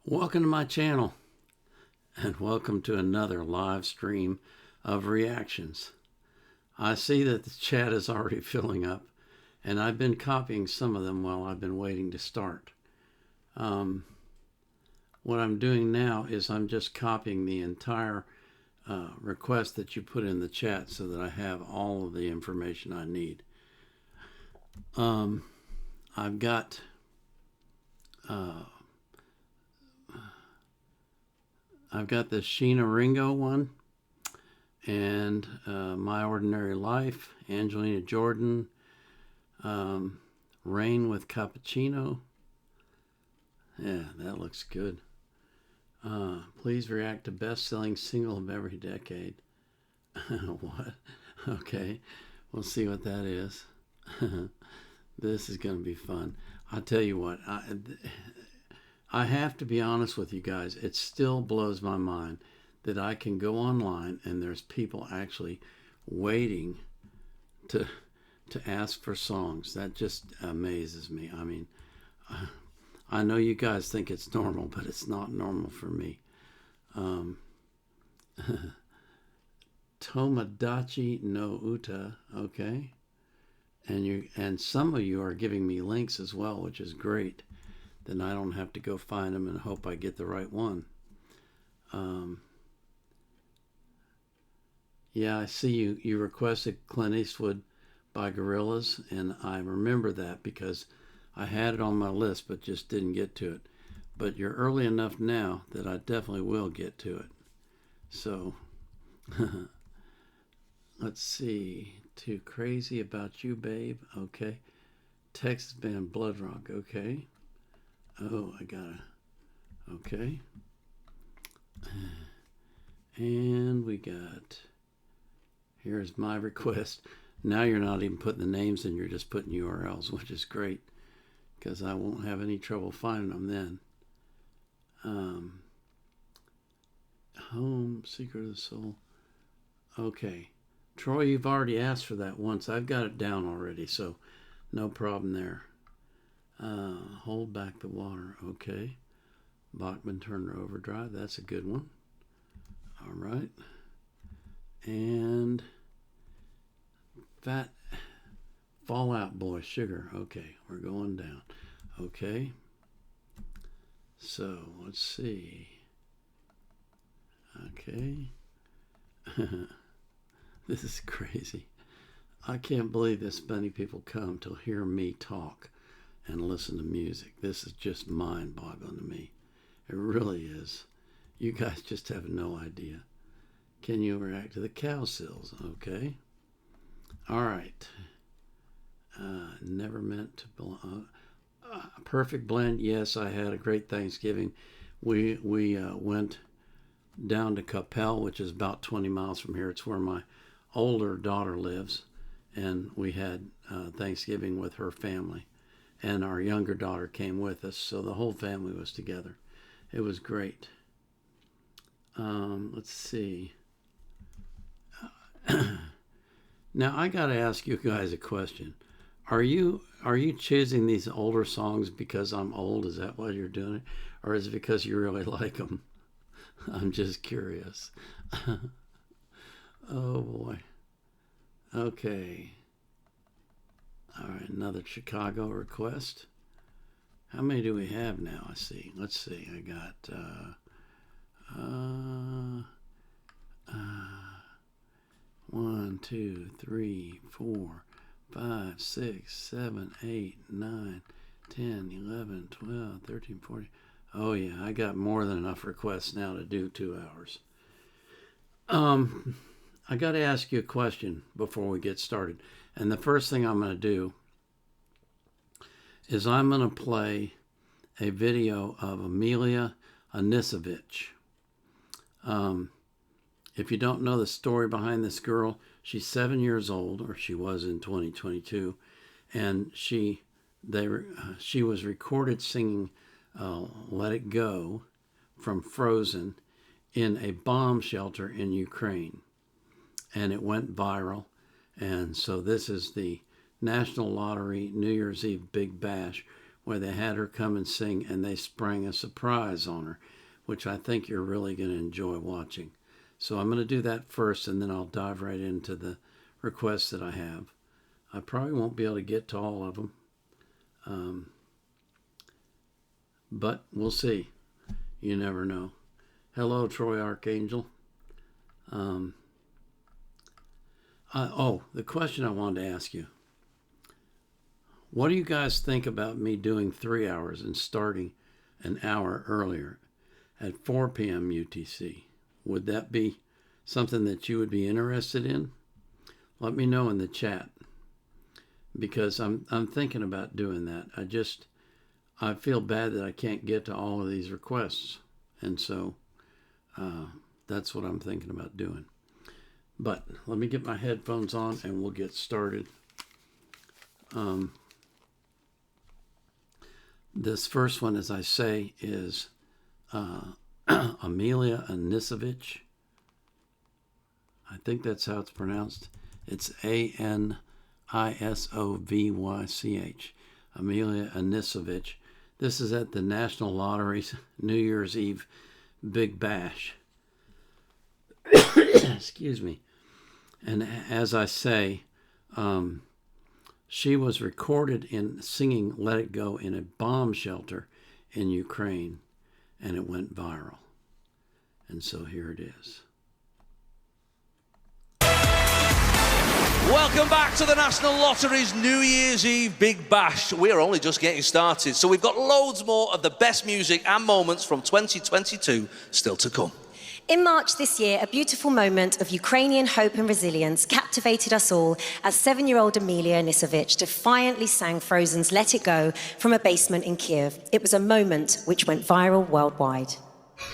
Welcome to my channel, and welcome to another live stream of reactions. I see that the chat is already filling up, and I've been copying some of them while I've been waiting to start. What I'm doing now is I'm just copying the entire request that you put in the chat so that I have all of the information I need. I've got the Sheena Ringo one, and My Ordinary Life, Angelina Jordan, Rain with Cappuccino. Yeah, that looks good. Please react to best-selling single of every decade. What? Okay, we'll see what that is. This is going to be fun. I'll tell you what, I have to be honest with you guys. It still blows my mind that I can go online and there's people actually waiting to ask for songs. That just amazes me. I mean, I know you guys think it's normal, but it's not normal for me. Tomodachi no Uta, okay. And some of you are giving me links as well, which is great. Then I don't have to go find them and hope I get the right one. Yeah, I see you requested Clint Eastwood by Gorillaz, and I remember that because I had it on my list but just didn't get to it. But you're early enough now that I definitely will get to it. So, let's see. Too Crazy About You, Babe. Okay. Texas band BLOODROCK. Okay. Oh, I gotta. Okay. And we got. Here's my request. Now you're not even putting the names in, you're just putting URLs, which is great because I won't have any trouble finding them then. Home, Secret of the Soul. Okay. Troy, you've already asked for that once. I've got it down already, so no problem there. Hold Back the Water. Okay. Bachman Turner Overdrive. That's a good one. All right. And Fall Out Boy, Sugar. Okay, we're going down. Okay. So, let's see. Okay. This is crazy. I can't believe this many people come to hear me talk and listen to music. This is just mind-boggling to me. It really is. You guys just have no idea. Can you react to the Cowsills? Okay. All right. Never Meant to Belong. Perfect Blend. Yes, I had a great Thanksgiving. We went down to Capel, which is about 20 miles from here. It's where my older daughter lives, and we had Thanksgiving with her family, and our younger daughter came with us, so the whole family was together. It was great. Let's see. Now I got to ask you guys a question. Are you choosing these older songs because I'm old? Is that why you're doing it, or is it because you really like them? I'm just curious. Oh boy. Okay. All right, another Chicago request. How many do we have now? I see. Let's see. I got 1, 2, 3, 4, 5, 6, 7, 8, 9, 10, 11, 12, 13, 14. Oh yeah, I got more than enough requests now to do 2 hours. I got to ask you a question before we get started. And the first thing I'm going to do is I'm going to play a video of Amelia Anisovych. If you don't know the story behind this girl, she's 7 years old, or she was in 2022, and she was recorded singing Let It Go from Frozen in a bomb shelter in Ukraine. And it went viral. And so this is the National Lottery New Year's Eve Big Bash, where they had her come and sing, and they sprang a surprise on her, which I think you're really going to enjoy watching. So I'm going to do that first, and then I'll dive right into the requests that I have. I probably won't be able to get to all of them, but we'll see. You never know. Hello, Troy Archangel. The question I wanted to ask you. What do you guys think about me doing 3 hours and starting an hour earlier at 4 p.m. UTC? Would that be something that you would be interested in? Let me know in the chat, because I'm thinking about doing that. I feel bad that I can't get to all of these requests, and so that's what I'm thinking about doing. But let me get my headphones on and we'll get started. This first one, as I say, is Amelia Anisovych. I think that's how it's pronounced. It's Anisovych. Amelia Anisovych. This is at the National Lottery's New Year's Eve Big Bash. Excuse me. And as I say, she was recorded in singing Let It Go in a bomb shelter in Ukraine, and it went viral. And so here it is. Welcome back to the National Lottery's New Year's Eve Big Bash. We're only just getting started, so we've got loads more of the best music and moments from 2022 still to come. In March this year, a beautiful moment of Ukrainian hope and resilience captivated us all as 7-year-old Amelia Anisovych defiantly sang Frozen's Let It Go from a basement in Kiev. It was a moment which went viral worldwide.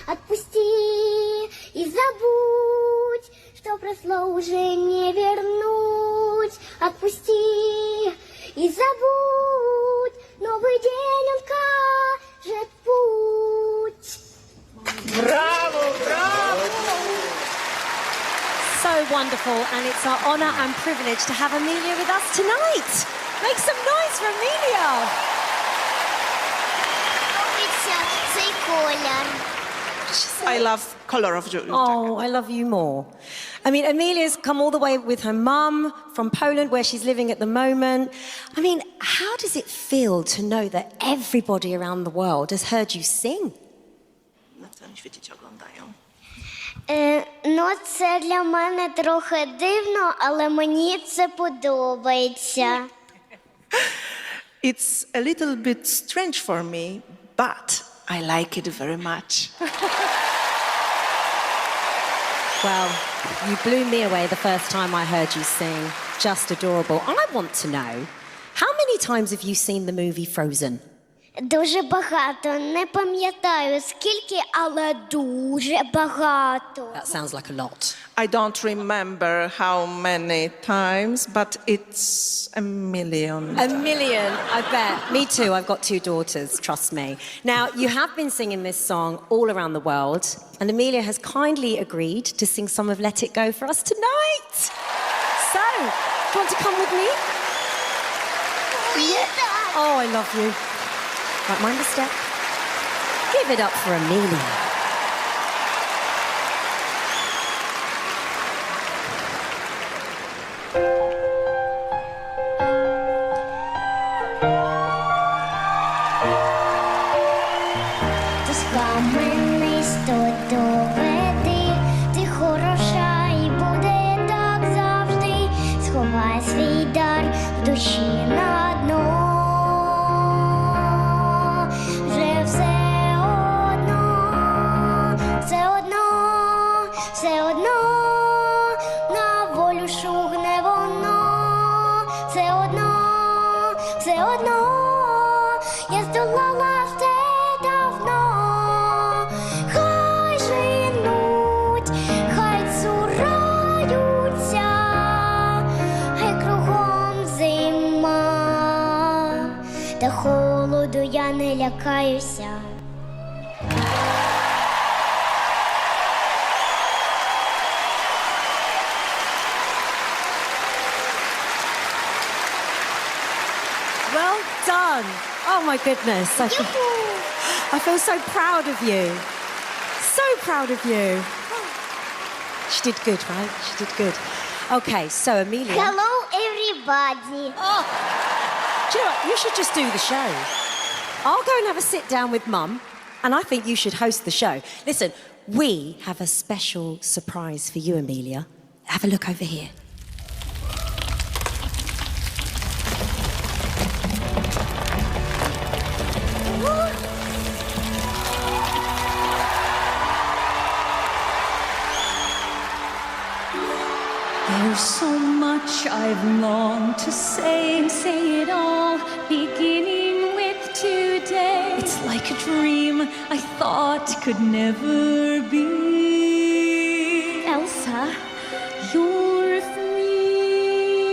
Отпусти и забудь, что прошло уже не вернуть. Отпусти и забудь, новый день он кажет путь. Bravo, bravo! So wonderful, and it's our honour and privilege to have Amelia with us tonight. Make some noise for Amelia. Цей колір. I love color of your Oh, I love you more. I mean, Amelia's come all the way with her mum from Poland, where she's living at the moment. I mean, how does it feel to know that everybody around the world has heard you sing? Na całym świecie cię oglądają. Ну, це для мене трохи дивно, але мені це подобається. It's a little bit strange for me, but I like it very much. Well, you blew me away the first time I heard you sing. Just adorable. I want to know, how many times have you seen the movie Frozen? Дуже багато. Не пам'ятаю скільки, але дуже багато. That sounds like a lot. I don't remember how many times, but it's a million. A million, I bet. Me too, I've got 2 daughters, trust me. Now, you have been singing this song all around the world, and Amelia has kindly agreed to sing some of Let It Go for us tonight. So, do you want to come with me? Yeah. Oh, I love you. Right, mind the step. Give it up for Amelia. Ти схаменись, то доведи, ти хороша і буде так завжди. Сховай свій дар в душі на дно. Вже все одно, на волю шугне воно. Все одно, я здолала все давно. Хай женуть, хай цураються, хай кругом зима, та холоду я не лякаюся. Well done. Oh my goodness. I feel so proud of you. So proud of you. She did good, right? She did good. Okay, so Amelia. Hello, everybody. Oh, do you know what? You should just do the show. I'll go and have a sit down with Mum, and I think you should host the show. Listen, we have a special surprise for you, Amelia. Have a look over here. There's so much I've longed to say it all, beginning with today. It's like a dream I thought could never be. Elsa, you're free.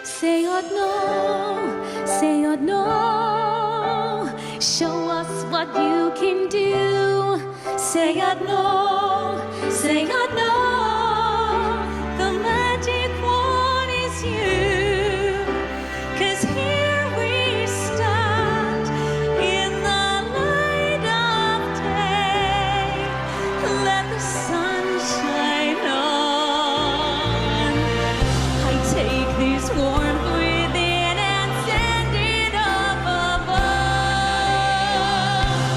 Say I'd know, show us what you can do. Say I'd know, the magic one is you. 'Cause here we stand in the light of day. Let the sun shine on. I take this warmth within and send it up above.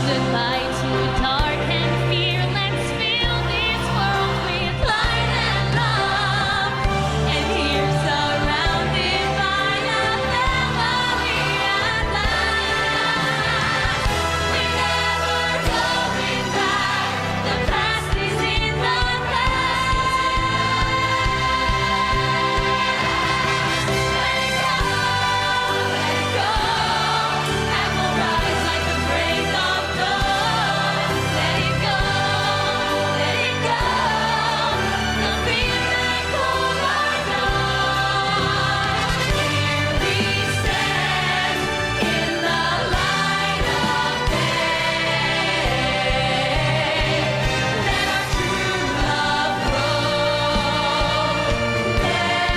Goodbye to dark and fear. Let's fill this world with light and love. And here surrounded by a family at last. We're never going back. The past is in the past. Let it go, and we'll rise like the break of dawn. Let it go, the miracle are done. Here we stand in the light of day. Let our true love grow. Let it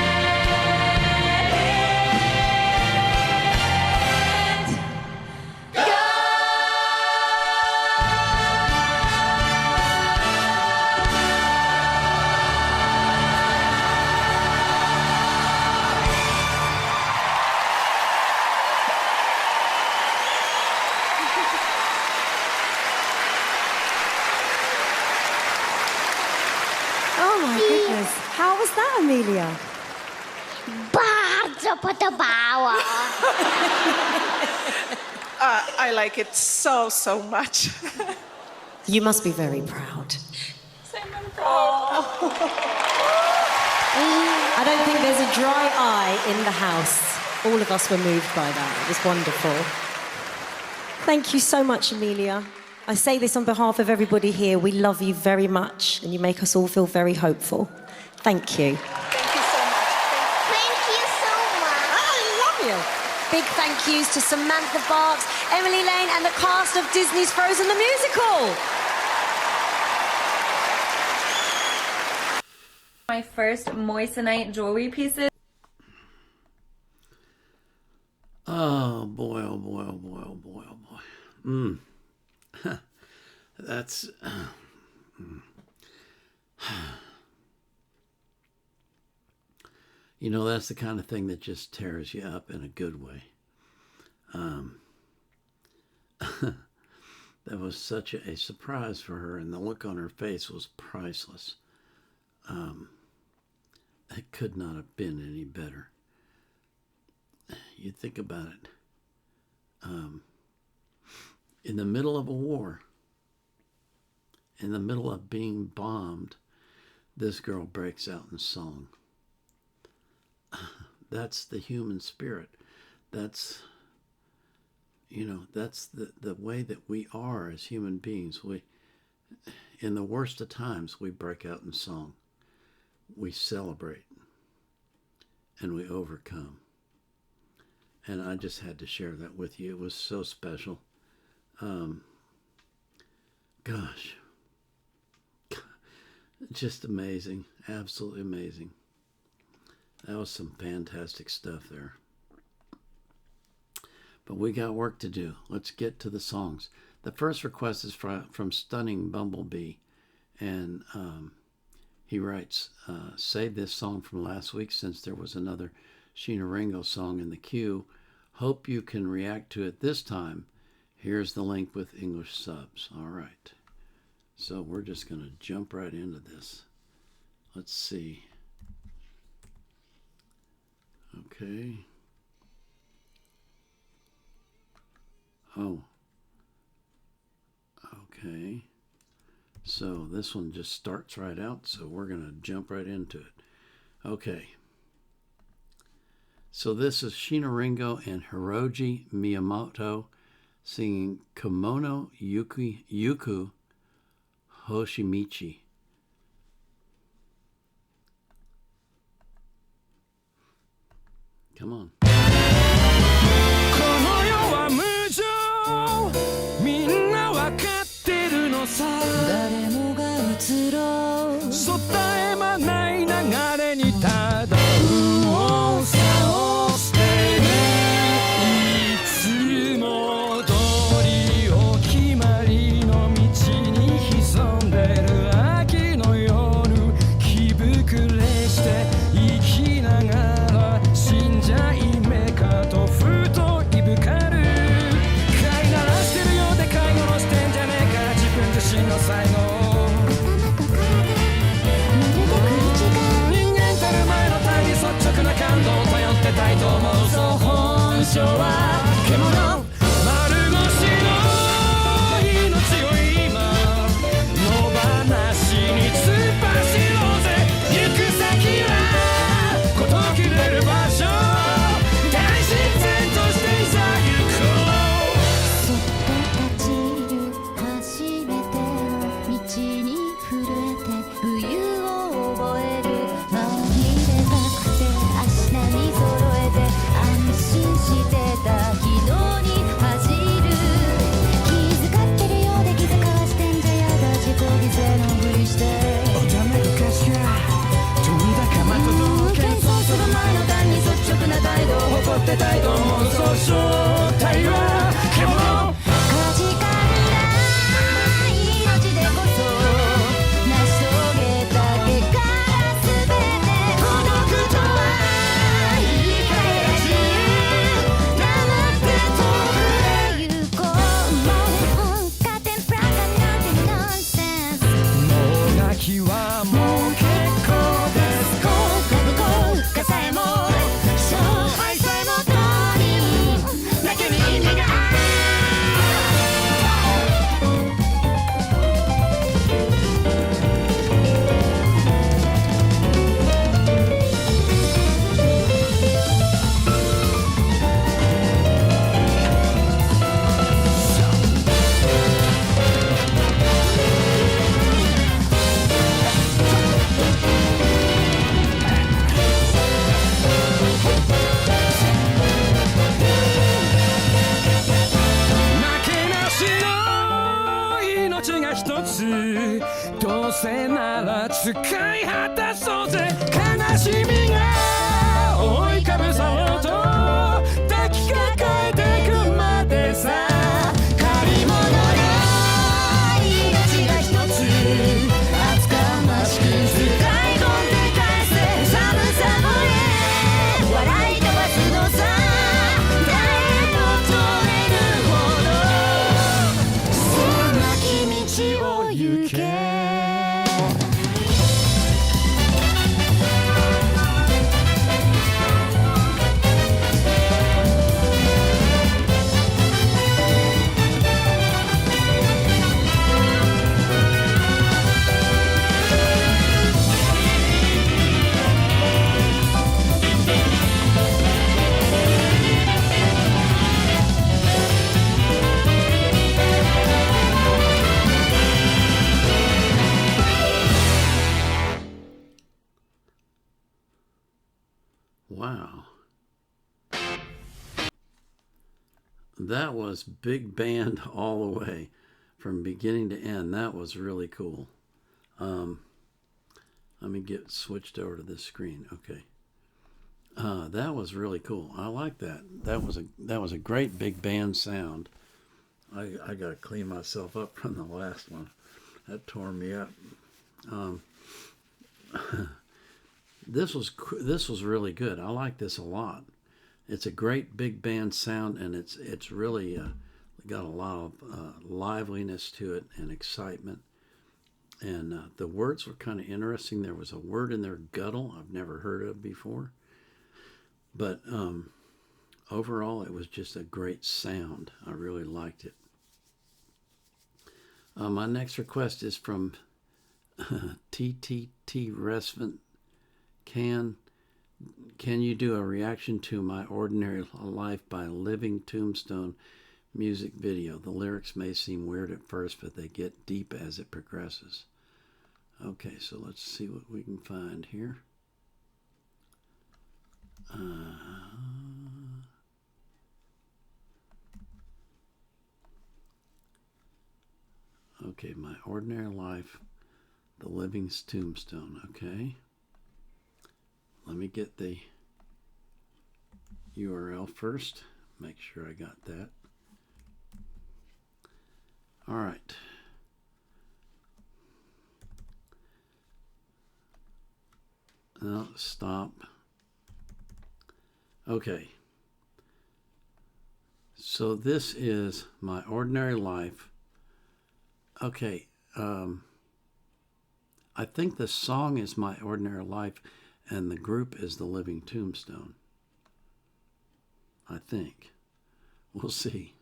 Oh my goodness. How was that, Amelia? Bardzo podobało. I like it so much. You must be very proud. I don't think there's a dry eye in the house. All of us were moved by that. It was wonderful. Thank you so much, Amelia. I say this on behalf of everybody here. We love you very much, and you make us all feel very hopeful. Thank you. Thank you so much. I love you. Big thank yous to Samantha Barks, Emily Lane, and the cast of Disney's Frozen the Musical. My first moissanite jewelry pieces. Oh boy, oh boy, oh boy, oh boy, oh boy. That's you know, that's the kind of thing that just tears you up in a good way. That was such a surprise for her, and the look on her face was priceless. It could not have been any better. You think about it. In the middle of a war, in the middle of being bombed, this girl breaks out in song. That's the human spirit. That's, you know, that's the way that we are as human beings. We, in the worst of times, we break out in song. We celebrate and we overcome. And I just had to share that with you. It was so special. Gosh, just amazing. Absolutely amazing. That was some fantastic stuff there. But we got work to do. Let's get to the songs. The first request is from Stunning Bumblebee. And he writes, save this song from last week since there was another Sheena Ringo song in the queue. Hope you can react to it this time. Here's the link with English subs. All right. So we're just going to jump right into this. Let's see. Okay. Oh. Okay. So this one just starts right out, so we're going to jump right into it. Okay. So this is Sheena Ringo and Hiroji Miyamoto singing Kemono Yuku hosomichi. Come on. この世は無常みんなわかってるのさ誰もが移ろうそ絶え間ない流れにただ右往左往してねいつも通りお決まりの道に潜んでる秋の夜気膨れして生きながら死んじゃいめかとふといぶかる飼いならしてるようで飼い殺してんじゃねえか自分自身の才能人間たる前の体に率直な感動を頼ってたいと思うそう本性は獣丸腰の命を今野放しに突っ走ろうぜ行く先は事切れる場所大自然としていざ行こうそっと立ちる初めての道に震えて冬を覚える紛れたくて足並み揃えて安心してた昨日に走る気遣ってるようで気遣わしてんじゃやだ自己犠牲のふりしておための歌詞が飛んだかまと届け喧騒する前の段に率直な態度を誇ってたいと思うそう正体は獣カジカルな命でこそ成し遂げた結果が全て孤独とは言い換えら自由黙って遠くへ行こうもう本家天ぷらかなんてノンセンスもがきはもう結構ですこう深さえも勝敗さえもどうにだけに意味がある負けなしの命が一つどうせなら使い果たそうぜ悲しみが覆いかぶさようと抱きかかえてくまでさ借り物の命が一つ厚かましく使い込んで返せ寒さもへ笑い飛ばすのさ誰も止めるほど狭き道を行けWow. That was big band all the way from beginning to end. That was really cool. Let me get switched over to this screen. Okay. That was really cool. I like that. That was a great big band sound. I got to clean myself up from the last one. That tore me up. This was really good. I like this a lot. It's a great big band sound, and it's really got a lot of liveliness to it and excitement. And the words were kind of interesting. There was a word in there, guttle, I've never heard of before. But overall, it was just a great sound. I really liked it. My next request is from TTT Resvent. Can you do a reaction to My Ordinary Life by Living Tombstone music video? The lyrics may seem weird at first, but they get deep as it progresses. Okay, so let's see what we can find here. Okay, My Ordinary Life, The Living Tombstone. Okay. Let me get the URL first. Make sure I got that. All right. No, stop. Okay. So this is My Ordinary Life. Okay. I think the song is My Ordinary Life and the group is The Living Tombstone. I think. We'll see.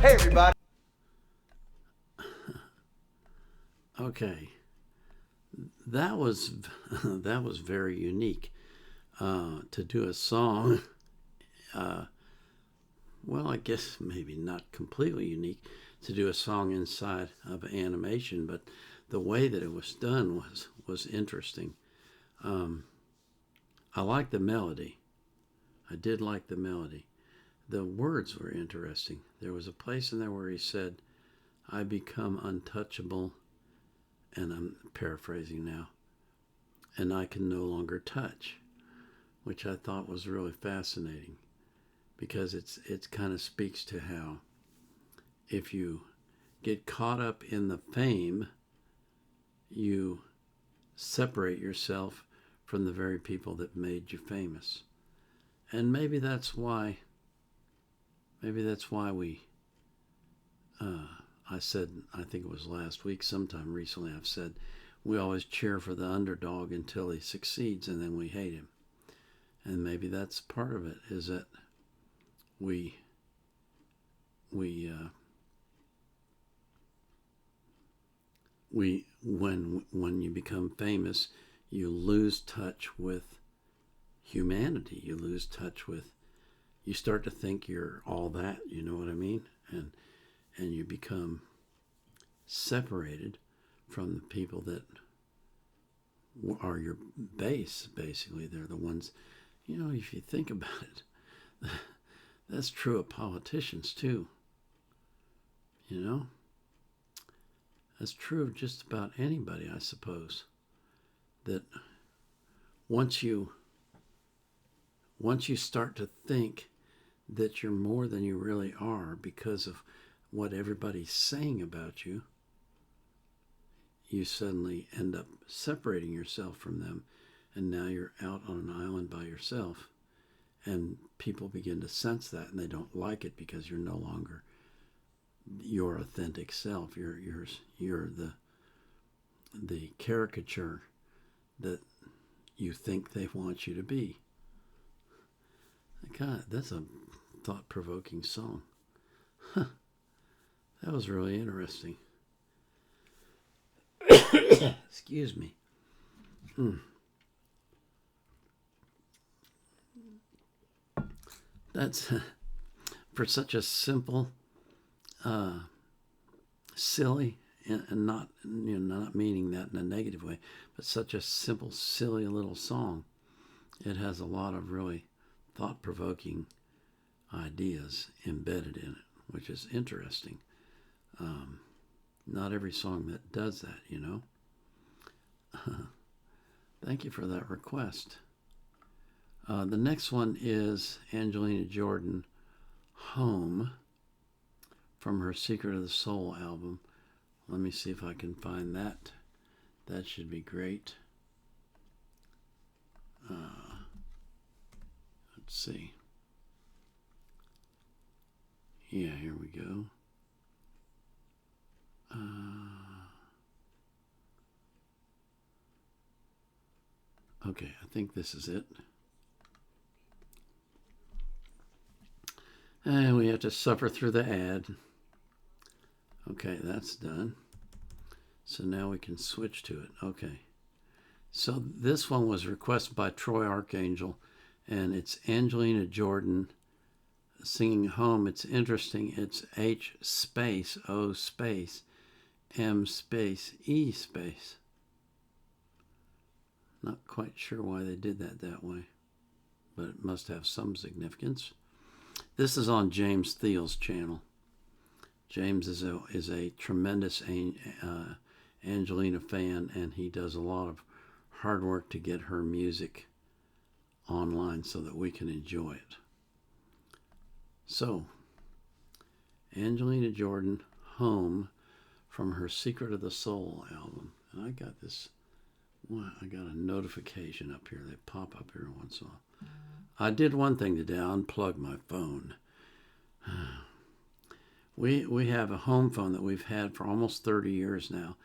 Hey, everybody. Okay. that was that was very unique to do a song. Well, I guess maybe not completely unique to do a song inside of animation, but the way that it was done was interesting. I liked the melody. I did like the melody. The words were interesting. There was a place in there where he said, "I become untouchable," and I'm paraphrasing now, "and I can no longer touch," which I thought was really fascinating, because it kind of speaks to how if you get caught up in the fame, you separate yourself from the very people that made you famous. And maybe that's why we I said, I think it was last week, sometime recently, I've said we always cheer for the underdog until he succeeds, and then we hate him. And maybe that's part of it, is that we when you become famous, you lose touch with humanity. You lose touch with, you start to think you're all that, you know what I mean? And you become separated from the people that are your base, basically. They're the ones, you know, if you think about it, that's true of politicians too. You know? That's true of just about anybody, I suppose. That once you start to think that you're more than you really are because of what everybody's saying about you, you suddenly end up separating yourself from them, and now you're out on an island by yourself, and people begin to sense that, and they don't like it because you're no longer your authentic self. You're the caricature that you think they want you to be. God, that's a thought-provoking song. Huh. That was really interesting. Excuse me. That's for such a simple, silly, and not, you know, not meaning that in a negative way, but such a simple, silly little song. It has a lot of really thought-provoking ideas embedded in it, which is interesting. Not every song that does that, you know. Thank you for that request. The next one is Angelina Jordan, Home, from her Secret of the Soul album. Let me see if I can find that. That should be great. Let's see. Yeah, here we go. Okay, I think this is it. And we have to suffer through the ad. Okay, that's done. So now we can switch to it. Okay. So this one was requested by Troy Archangel, and it's Angelina Jordan singing Home. It's interesting. It's H space O space M space E space. Not quite sure why they did that way, but it must have some significance. This is on James Thiel's channel. James is a tremendous Angelina fan, and he does a lot of hard work to get her music online so that we can enjoy it. So, Angelina Jordan, Home, from her Secret of the Soul album. And I got this, well, I got a notification up here. They pop up every once in a while. I did one thing today. I unplugged my phone. We have a home phone that we've had for almost 30 years now.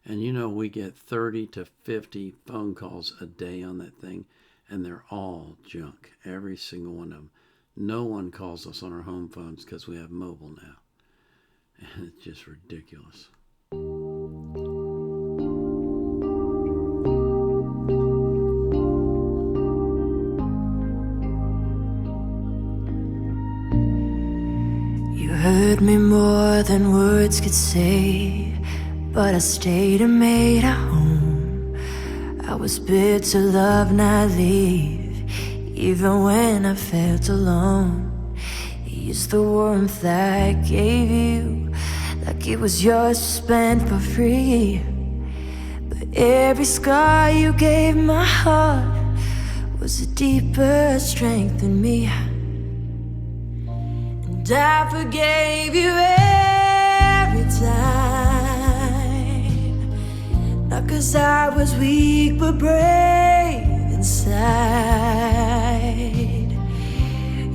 And you know, we get 30 to 50 phone calls a day on that thing, and they're all junk. Every single one of them. No one calls us on our home phones because we have mobile now. And it's just ridiculous. You hurt me more than words could say, but I stayed and made a home. I was built to love, not leave, even when I felt alone. You used the warmth I gave you like it was yours to spend for free. But every scar you gave my heart was a deeper strength in me. And I forgave you every time, not 'cause I was weak but brave inside.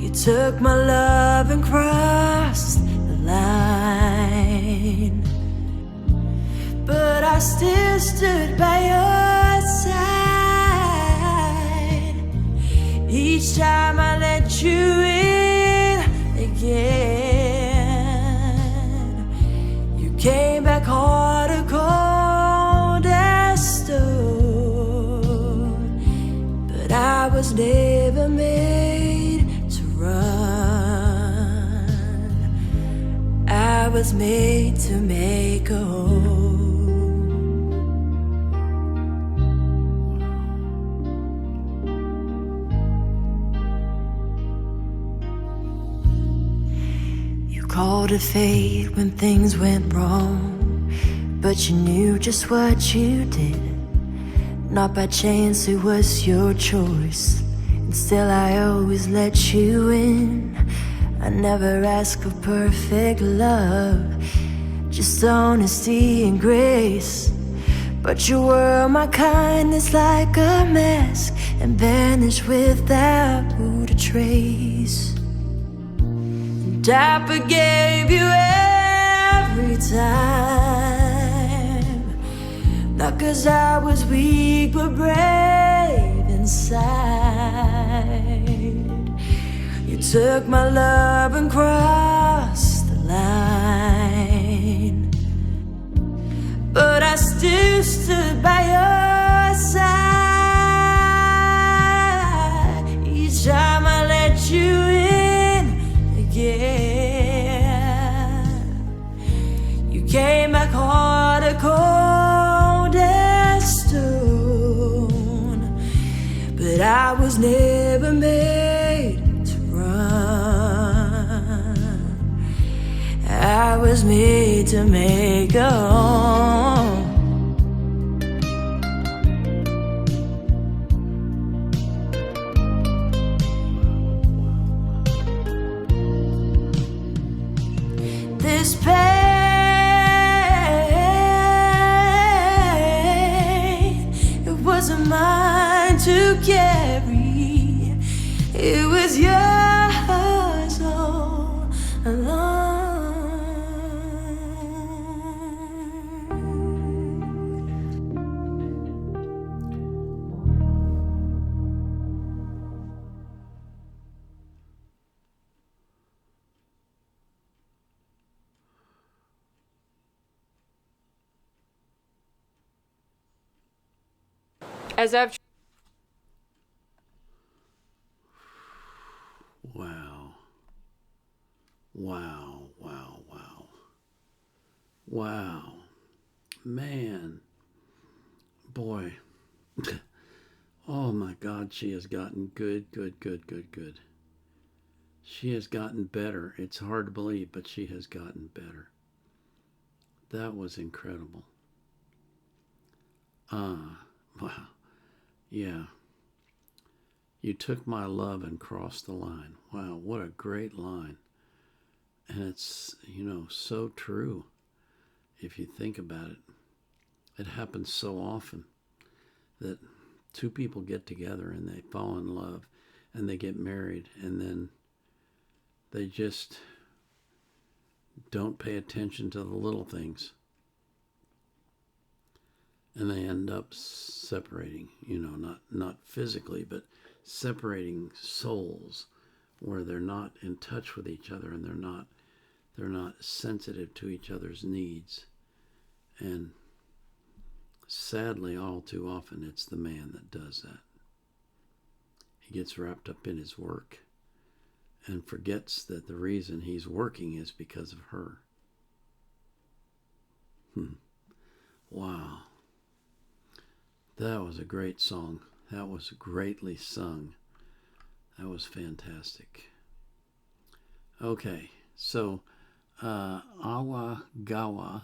You took my love and crossed the line, but I still stood by your side. Each time I let you in again, you came back harder, cold as stone. But I was never made to run. I was made to make a home. Called it fate when things went wrong, but you knew just what you did. Not by chance, it was your choice, and still I always let you in. I never asked for perfect love, just honesty and grace. But you were my kindness like a mask, and vanished without a trace. I forgave you every time, not 'cause I was weak but brave inside. You took my love and crossed the line, but I still stood by your side. Each time I let you in, yeah, you came back harder, cold as stone. But I was never made to run. I was made to make a home. This pain, it wasn't mine to carry. It was yours all along. As I've Wow. Wow, wow, wow. Wow. Man. Boy. Oh my God, she has gotten good. She has gotten better. It's hard to believe, but she has gotten better. That was incredible. Wow. Yeah. You took my love and crossed the line. Wow, what a great line. And it's, so true if you think about it. It happens so often that two people get together and they fall in love and they get married, and then they just don't pay attention to the little things. And they end up separating, not physically, but separating souls, where they're not in touch with each other and they're not sensitive to each other's needs. And sadly, all too often, it's the man that does that. He gets wrapped up in his work and forgets that the reason he's working is because of her. Wow. That was a great song. That was greatly sung. That was fantastic. Okay, so Awagawa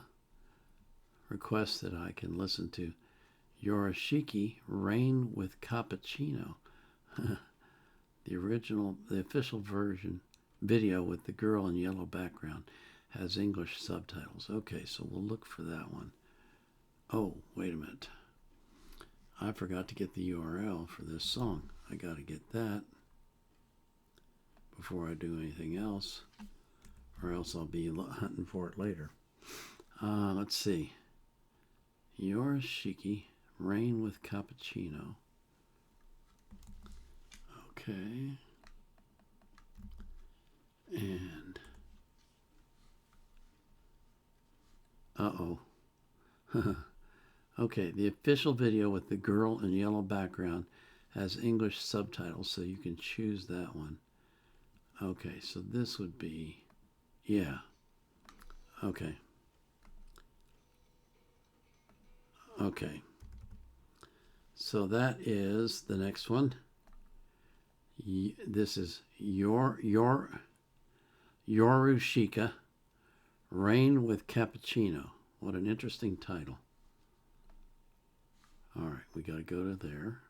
requests that I can listen to Yorushika, Rain with Cappuccino. The official version video with the girl in yellow background has English subtitles. Okay, so we'll look for that one. Oh, wait a minute. I forgot to get the URL for this song. I got to get that before I do anything else, or else I'll be hunting for it later. Let's see. Yorushika, Rain with Cappuccino. Okay. And okay, the official video with the girl in yellow background has English subtitles, so you can choose that one. Okay, so this would be, yeah. Okay. Okay. So that is the next one. This is Yorushika, Rain with Cappuccino. What an interesting title. All right, we got to go to there.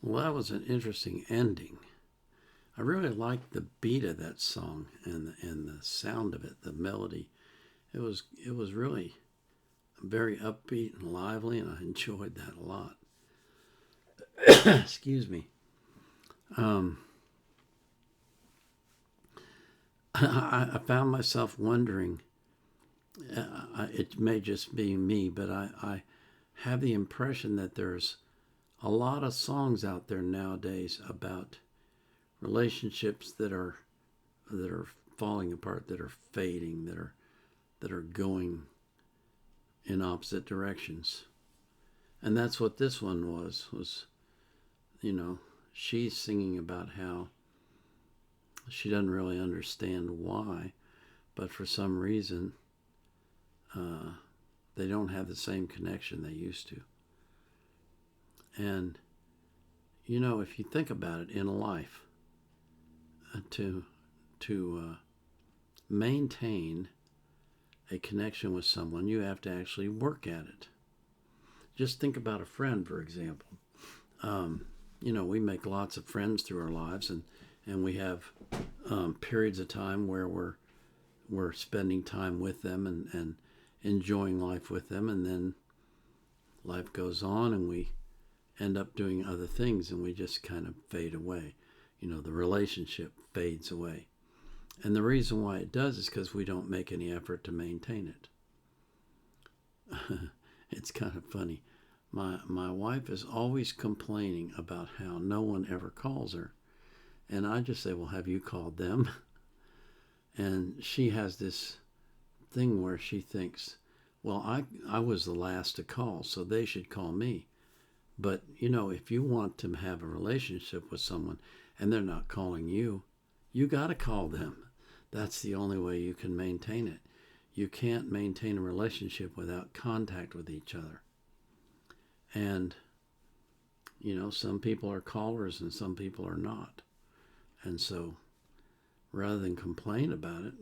Well, that was an interesting ending. I really liked the beat of that song and the sound of it, the melody. It was really very upbeat and lively, and I enjoyed that a lot. Excuse me. I found myself wondering, it may just be me, but I have the impression that there's a lot of songs out there nowadays about relationships that are falling apart, that are fading, that are going in opposite directions. And that's what this one was, she's singing about how she doesn't really understand why, but for some reason, they don't have the same connection they used to. And, if you think about it in life, to maintain a connection with someone, you have to actually work at it. Just think about a friend, for example. We make lots of friends through our lives, and we have periods of time where we're spending time with them and enjoying life with them, and then life goes on and we end up doing other things and we just kind of fade away. The relationship fades away. And the reason why it does is because we don't make any effort to maintain it. It's kind of funny. My wife is always complaining about how no one ever calls her. And I just say, well, have you called them? And she has this thing where she thinks, well, I was the last to call, so they should call me. But, if you want to have a relationship with someone and they're not calling you, you got to call them. That's the only way you can maintain it. You can't maintain a relationship without contact with each other. And, some people are callers and some people are not. And so, rather than complain about it,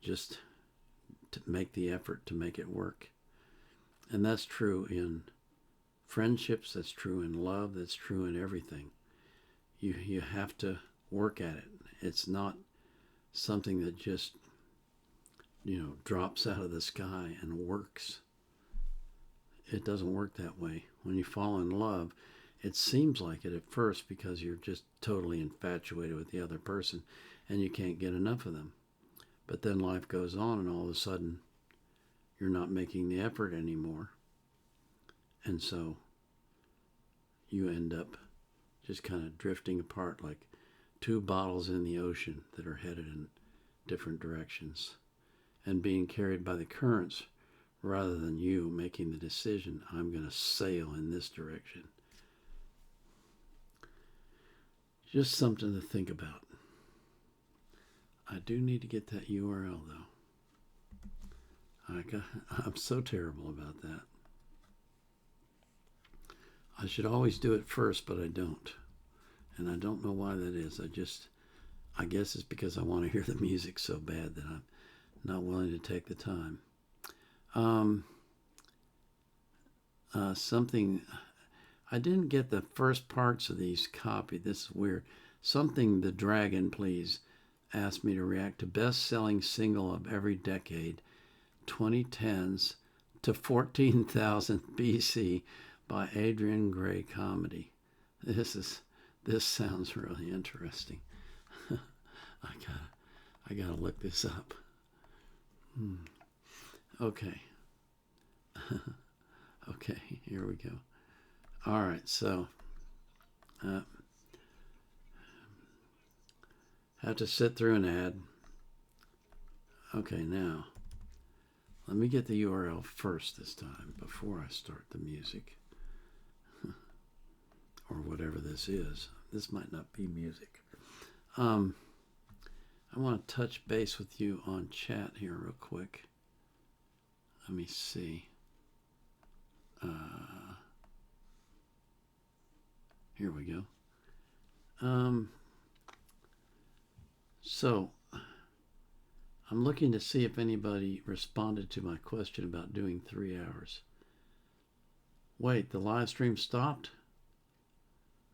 just to make the effort to make it work. And that's true in friendships, that's true in love, that's true in everything. You have to work at it. It's not something that just, drops out of the sky and works. It doesn't work that way. When you fall in love, it seems like it at first because you're just totally infatuated with the other person and you can't get enough of them. But then life goes on and all of a sudden you're not making the effort anymore. And so you end up just kind of drifting apart like two bottles in the ocean that are headed in different directions and being carried by the currents rather than you making the decision, I'm going to sail in this direction. Just something to think about. I do need to get that URL though. I'm so terrible about that. I should always do it first, but I don't. And I don't know why that is. I guess it's because I want to hear the music so bad that I'm not willing to take the time. Something, I didn't get the first parts of these copied. This is weird. Something the Dragon, please, asked me to react to best-selling single of every decade, 2010s to 14,000 BC by Adrian Gray comedy. This sounds really interesting. I gotta look this up. Okay. Okay, here we go. All right, so have to sit through an ad. Okay, now let me get the URL first this time before I start the music. Or whatever this is. This might not be music. I want to touch base with you on chat here real quick. Let me see. Here we go. So, I'm looking to see if anybody responded to my question about doing 3 hours. Wait, the live stream stopped?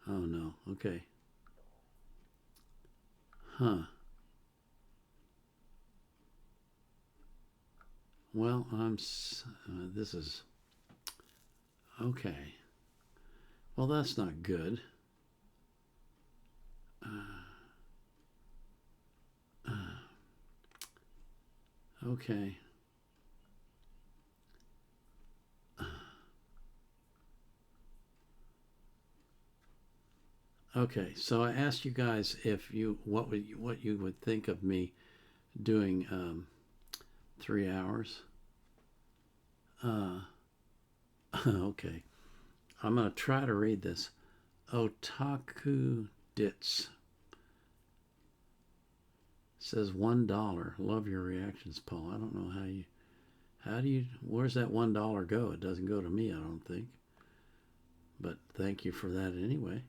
Oh no. Okay. Huh. Well, this is okay. Well, that's not good. Okay. Okay, so I asked you guys if what you would think of me doing 3 hours. Okay, I'm gonna try to read this. Otaku Dits says $1. Love your reactions, Paul. I don't know where's that $1 go? It doesn't go to me, I don't think. But thank you for that anyway.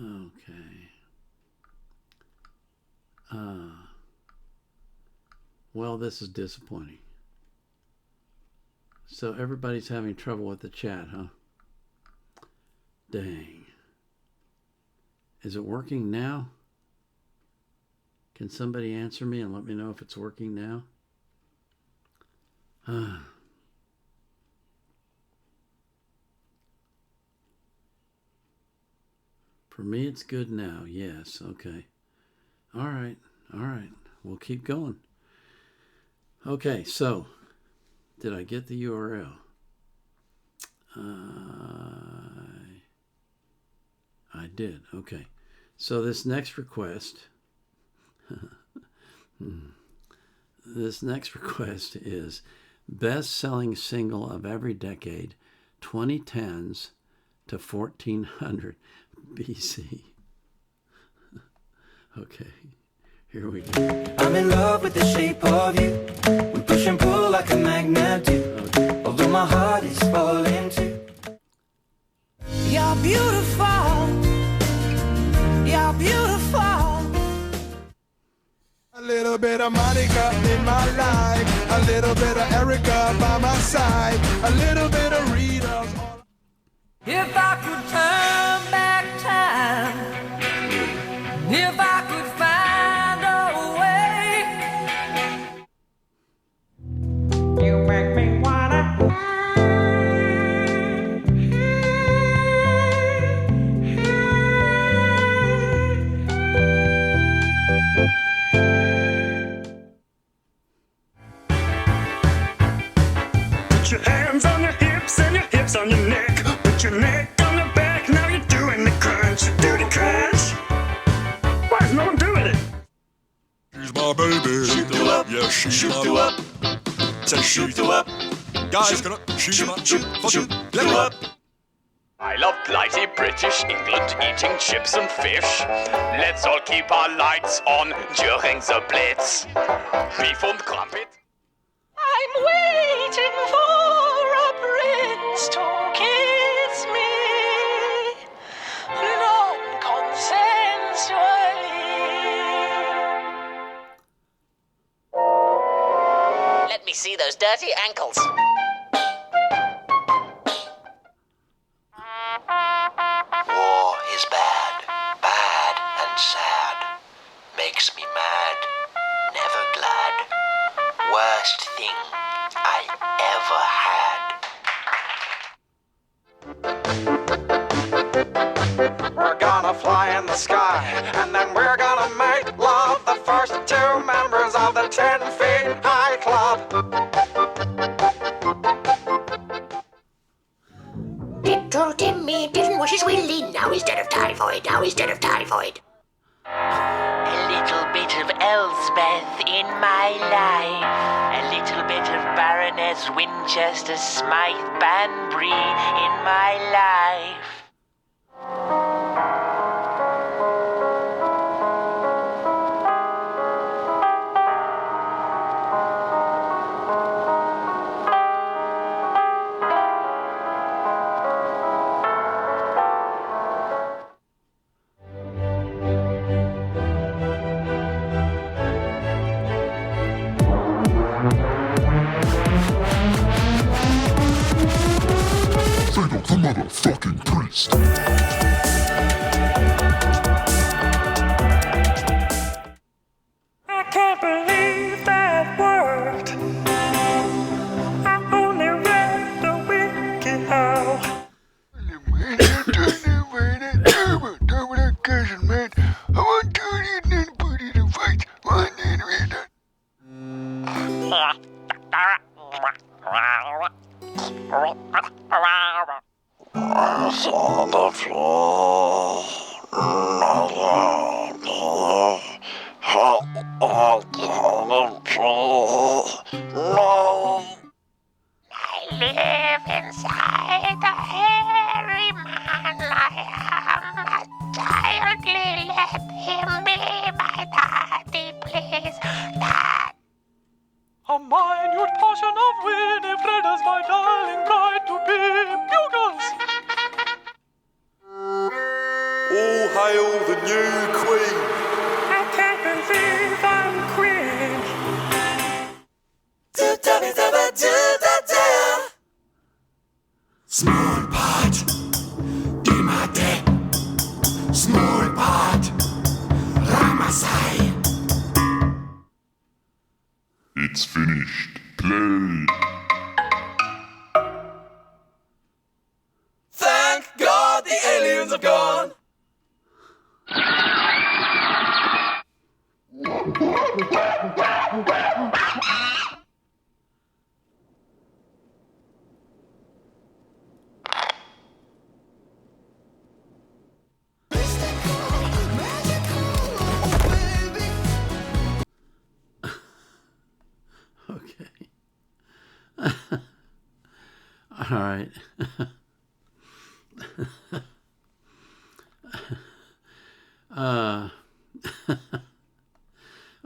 Okay. Well, this is disappointing. So everybody's having trouble with the chat, huh? Dang. Is it working now? Can somebody answer me and let me know if it's working now? For me, it's good now. Yes. Okay. All right. All right. We'll keep going. Okay. So, did I get the URL? I did. Okay. So this next request, is best-selling single of every decade, 2010s to 1400 BC. Okay, here we go. I'm in love with the shape of you. We push and pull like a magnet do. Although my heart is falling too. You're beautiful. You're beautiful. A little bit of Monica in my life. A little bit of Erica by my side. A little bit of Rita's. If I could turn back time, if I could find a way, you make me wanna. Put your hands on your hips and your hips on your neck. Put your neck on the back, now you're doing the crunch. Do the crunch. Why is no one doing it? She's my baby. Shoot you up. Yeah, she's Shoot my you up. Say Shoot you up. Guys, she's my Shoot let you go. up. I love blighty British England eating chips and fish. Let's all keep our lights on during the Blitz. Beef and crumpet. I'm waiting for a prince to kiss me, non-consensually. Let me see those dirty ankles. War is bad, bad and sad. Makes me mad, never glad. Worst thing I ever had. We're gonna fly in the sky, and then we're gonna make love. The first two members of the 10 feet high club. Little Timmy didn't wash his willy, now he's dead of typhoid, now he's dead of typhoid. A little bit of Elspeth in my life, a little bit of Baroness Winchester Smythe Banbury in my life. the motherfucking priest. I can't believe that worked. I only read the wiki how. On the floor. No. I live inside a hairy man. I am a childly. Let him be my daddy, please. Dad. A minute portion of Winifred as my darling bride to be. Bugles! All hail the new queen. I can't believe I'm queen. Small part in my debt. Small part Ramasai. It's finished. Play. Thank God the aliens are gone. Okay. All right.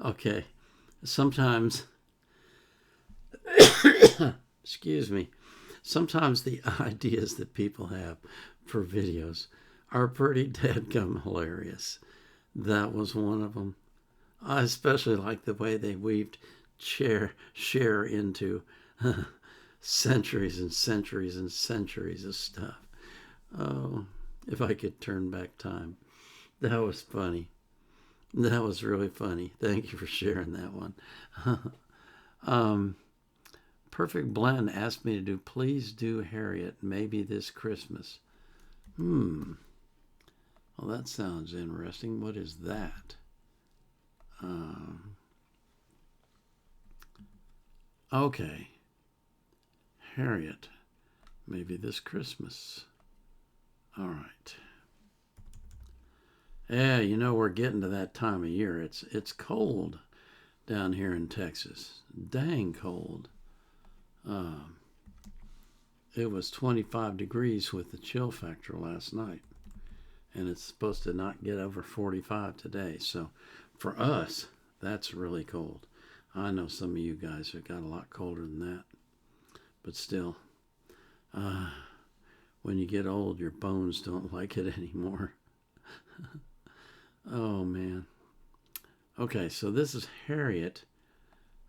Okay. Sometimes, excuse me, sometimes the ideas that people have for videos are pretty dadgum hilarious. That was one of them. I especially like the way they weaved share into centuries and centuries and centuries of stuff. Oh, if I could turn back time. That was funny. That was really funny. Thank you for sharing that one. Perfect Blend asked me to do Please Do Harriet, maybe this Christmas. Well, that sounds interesting. What is that? Okay. Harriet, maybe this Christmas. All right. Yeah, you know, we're getting to that time of year. It's cold down here in Texas. Dang cold. It was 25 degrees with the chill factor last night. And it's supposed to not get over 45 today. So for us, that's really cold. I know some of you guys have got a lot colder than that. But still, when you get old, your bones don't like it anymore. Oh, man. Okay, so this is Harriet,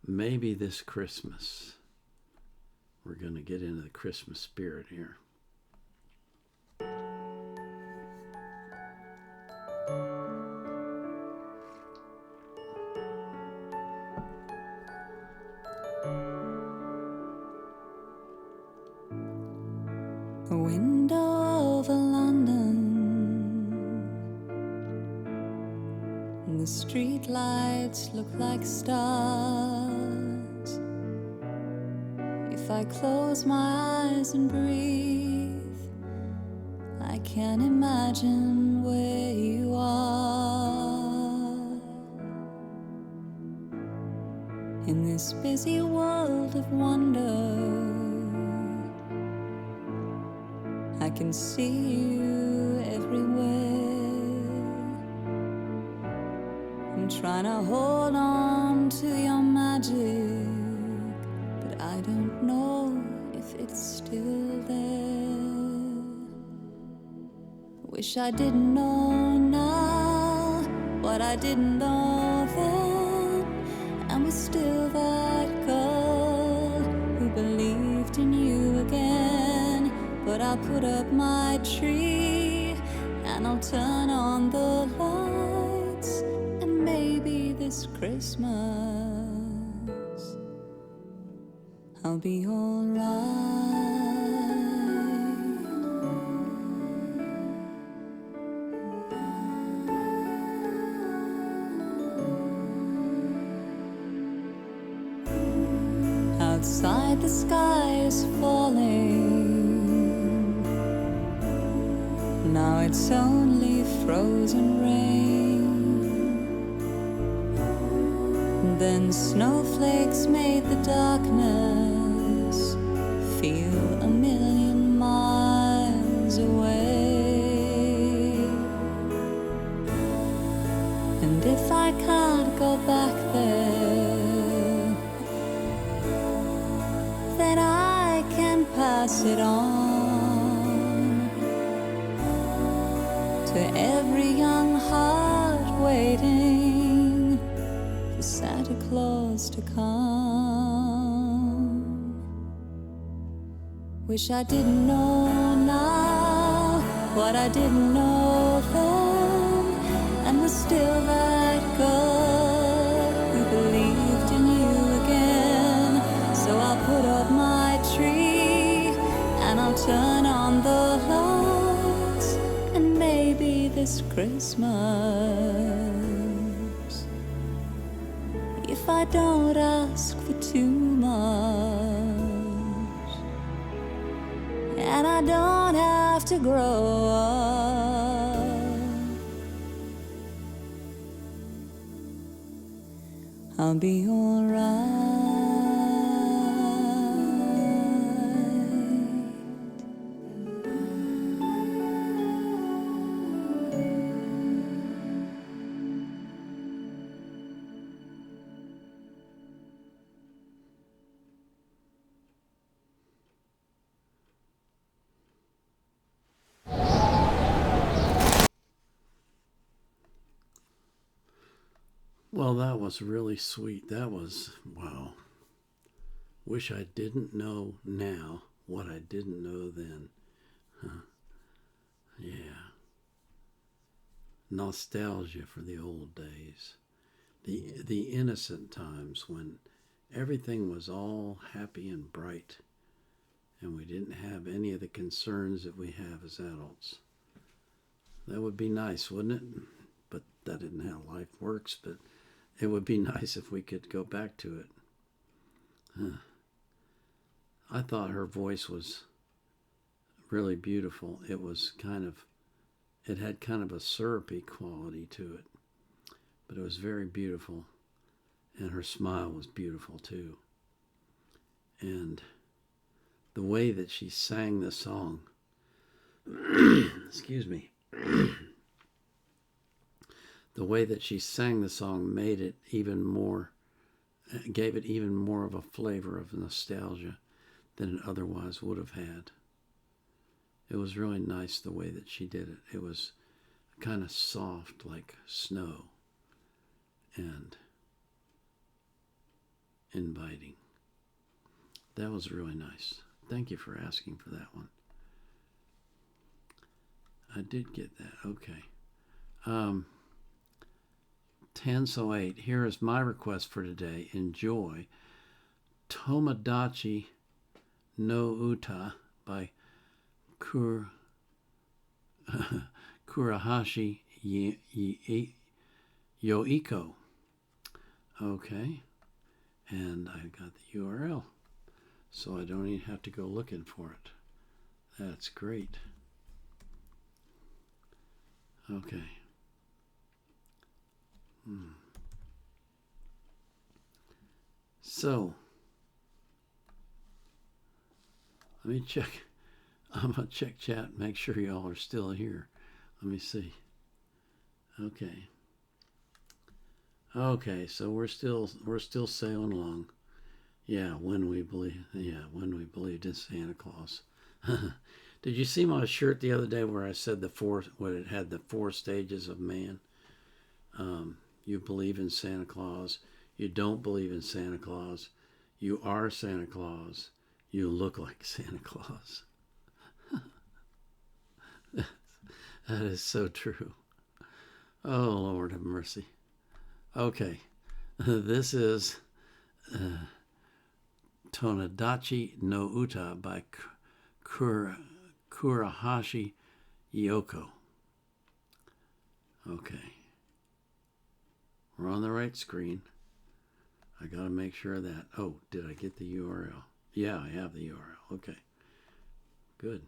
maybe this Christmas. We're going to get into the Christmas spirit here. A window over London, and the street lights look like stars. If I close my eyes and breathe, I can imagine where you are. In this busy world of wonder, I can see you everywhere. I'm trying to hold on to your magic, but I don't know if it's still there. Wish I didn't know now what I didn't know then, and was still that girl who believed in you again. But I put put up my tree, and I'll turn on the lights, and maybe this Christmas I'll be alright. Outside the sky is falling, now it's only frozen rain. Then snowflakes made the darkness feel a million miles away. And if I can't go back there, then I can pass it on to every young heart waiting for Santa Claus to come. Wish I didn't know now what I didn't know then, and was still that girl who believed in you again. So I'll put up my tree, and I'll turn on the lights, and maybe this Christmas, if I don't ask for too much, and I don't have to grow up, I'll be alright. Well, that was really sweet. That was, wow. Wish I didn't know now what I didn't know then. Huh. Yeah. Nostalgia for the old days. The innocent times when everything was all happy and bright, and we didn't have any of the concerns that we have as adults. That would be nice, wouldn't it? But that isn't how life works, but it would be nice if we could go back to it. Huh. I thought her voice was really beautiful. It had kind of a syrupy quality to it, but it was very beautiful, and her smile was beautiful too. And the way that she sang the song, excuse me, the way that she sang the song made it even more, gave it even more of a flavor of nostalgia than it otherwise would have had. It was really nice the way that she did it. It was kind of soft like snow and inviting. That was really nice. Thank you for asking for that one. I did get that. Okay. 10:08. Here is my request for today. Enjoy Tomodachi no Uta by Kurahashi Yoeko. Okay. And I got the URL, so I don't even have to go looking for it. That's great. Okay. So, let me check. I'm going to check chat, make sure y'all are still here. Let me see. Okay. Okay, so we're still sailing along. Yeah, when we believed in Santa Claus. Did you see my shirt the other day where I said it had the 4 stages of man? You believe in Santa Claus. You don't believe in Santa Claus. You are Santa Claus. You look like Santa Claus. That is so true. Oh, Lord have mercy. Okay, this is Tomodachi no Uta by Kurahashi Yoeko. Okay. We're on the right screen. I got to make sure of that. Oh, did I get the URL? Yeah, I have the URL. Okay. Good.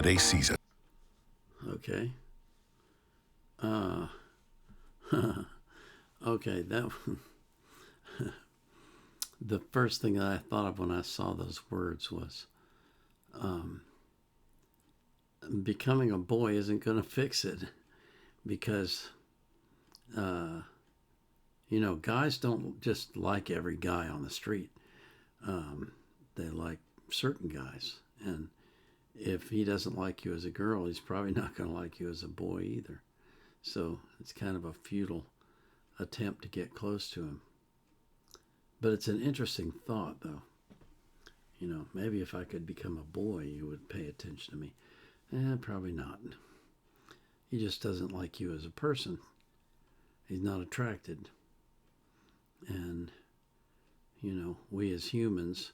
holiday season. Okay. Okay, that the first thing that I thought of when I saw those words was becoming a boy isn't going to fix it, because guys don't just like every guy on the street. They like certain guys, and if he doesn't like you as a girl, he's probably not going to like you as a boy either. So it's kind of a futile attempt to get close to him. But it's an interesting thought, though. Maybe if I could become a boy, you would pay attention to me. Probably not. He just doesn't like you as a person. He's not attracted. And, we as humans,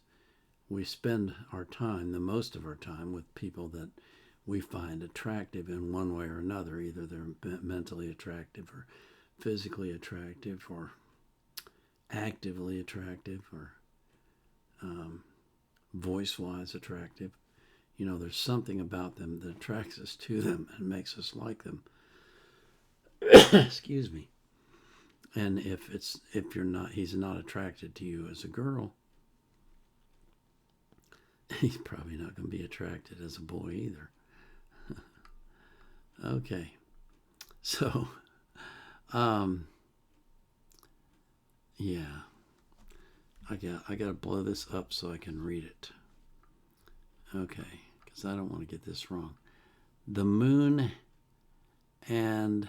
we spend our time, the most of our time, with people that we find attractive in one way or another. Either they're mentally attractive or physically attractive or actively attractive or voice-wise attractive. There's something about them that attracts us to them and makes us like them. Excuse me. And if he's not attracted to you as a girl, he's probably not going to be attracted as a boy either. Okay. So, yeah. I got to blow this up so I can read it. Okay, because I don't want to get this wrong. The moon in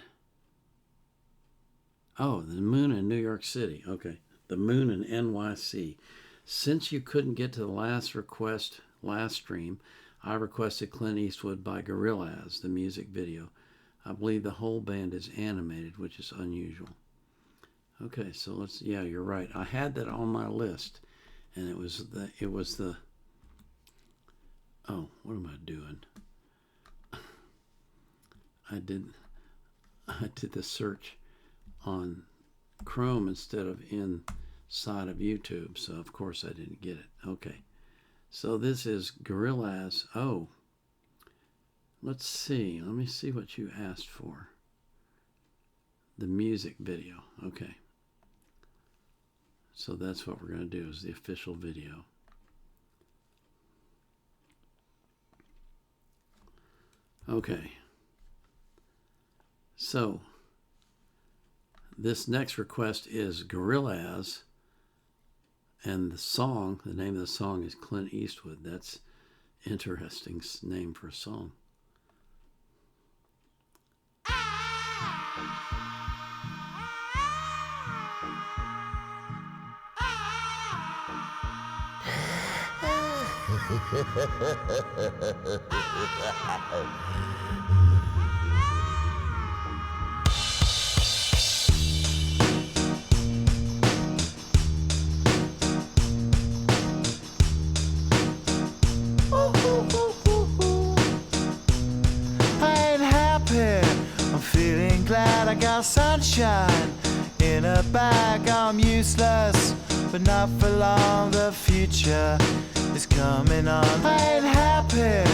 New York City. Okay, the moon in NYC. Since you couldn't get to the last stream, I requested Clint Eastwood by Gorillaz, the music video. I believe the whole band is animated, which is unusual. Okay, so yeah, you're right. I had that on my list, and it was the, oh, what am I doing? I did the search on Chrome instead of inside of YouTube, so of course I didn't get it. Okay, so this is Gorillaz. Oh, let's see. Let me see what you asked for. The music video. Okay. So that's what we're going to do, is the official video. Okay. So this next request is Gorillaz, and the name of the song is Clint Eastwood. That's interesting name for a song. I got sunshine in a bag. I'm useless, but not for long. The future is coming on. I ain't happy,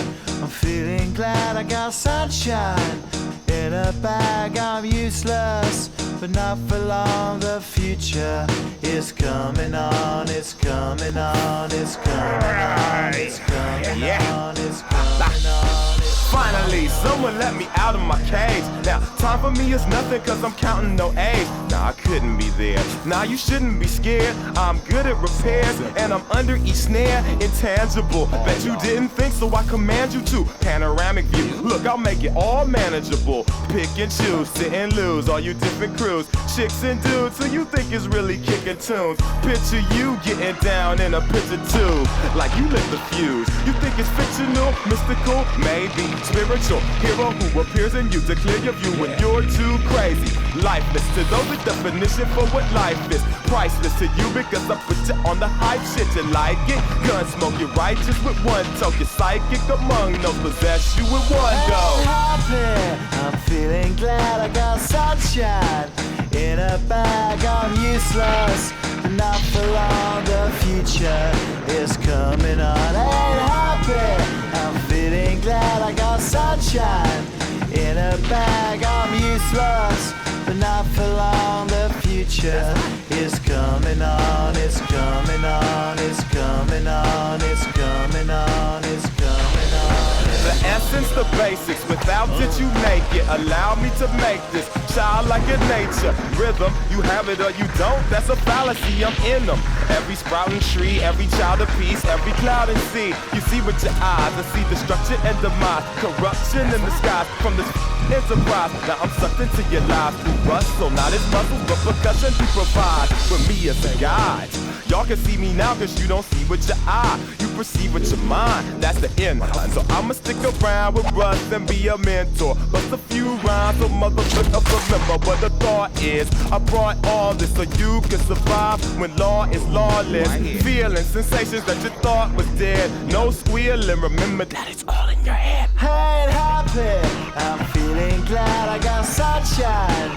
I'm feeling glad. I got sunshine in a bag. I'm useless, but not for long. The future is coming on. It's coming on. It's coming on. It's coming on. It's coming on. Finally, someone let me out of my cage. Now, time for me is nothing, cause I'm counting no A's. Nah, I couldn't be there. Nah, you shouldn't be scared. I'm good at repairs, and I'm under each snare. Intangible, bet you didn't think, so I command you to. Panoramic view, look, I'll make it all manageable. Pick and choose, sit and lose, all you different crews. Chicks and dudes who you think is really kicking tunes. Picture you getting down in a picture tube, like you lit the fuse. You think it's fictional, mystical, maybe spiritual hero who appears in you to clear your view when you're too crazy. Lifeless to those, the definition for what life is. Priceless to you because I put you on the hype shit. You like it? Gun smoke, you're righteous with one toke. You're psychic among those, possess you with one go. I'm happy, I'm feeling glad. I got sunshine in a bag. I'm useless, but not for long. The future is coming on. I ain't happy, I'm feeling glad. I got sunshine in a bag. I'm useless, but not for long. The future is coming on, it's coming on, it's coming on, it's coming on, it's coming on. The essence, the basics, without it you make it. Allow me to make this childlike in nature. Rhythm, you have it or you don't, that's a fallacy, I'm in them. Every sprouting tree, every child of peace, every cloud and sea. You see with your eyes, I see destruction and demise. Corruption in the skies from this enterprise. Now I'm sucked into your lives through rust, so not as muscles, but percussion you provide for me as a guide. Y'all can see me now cause you don't see with your eye. You perceive with your mind, that's the end. So I'ma stick around with Russ and be a mentor. Bust a few rhymes so motherfuckers remember what the thought is. I brought all this so you can survive when law is lawless. Feeling sensations that you thought was dead. No squealing, remember that it's all in your head. I ain't happy, I'm feeling glad. I got sunshine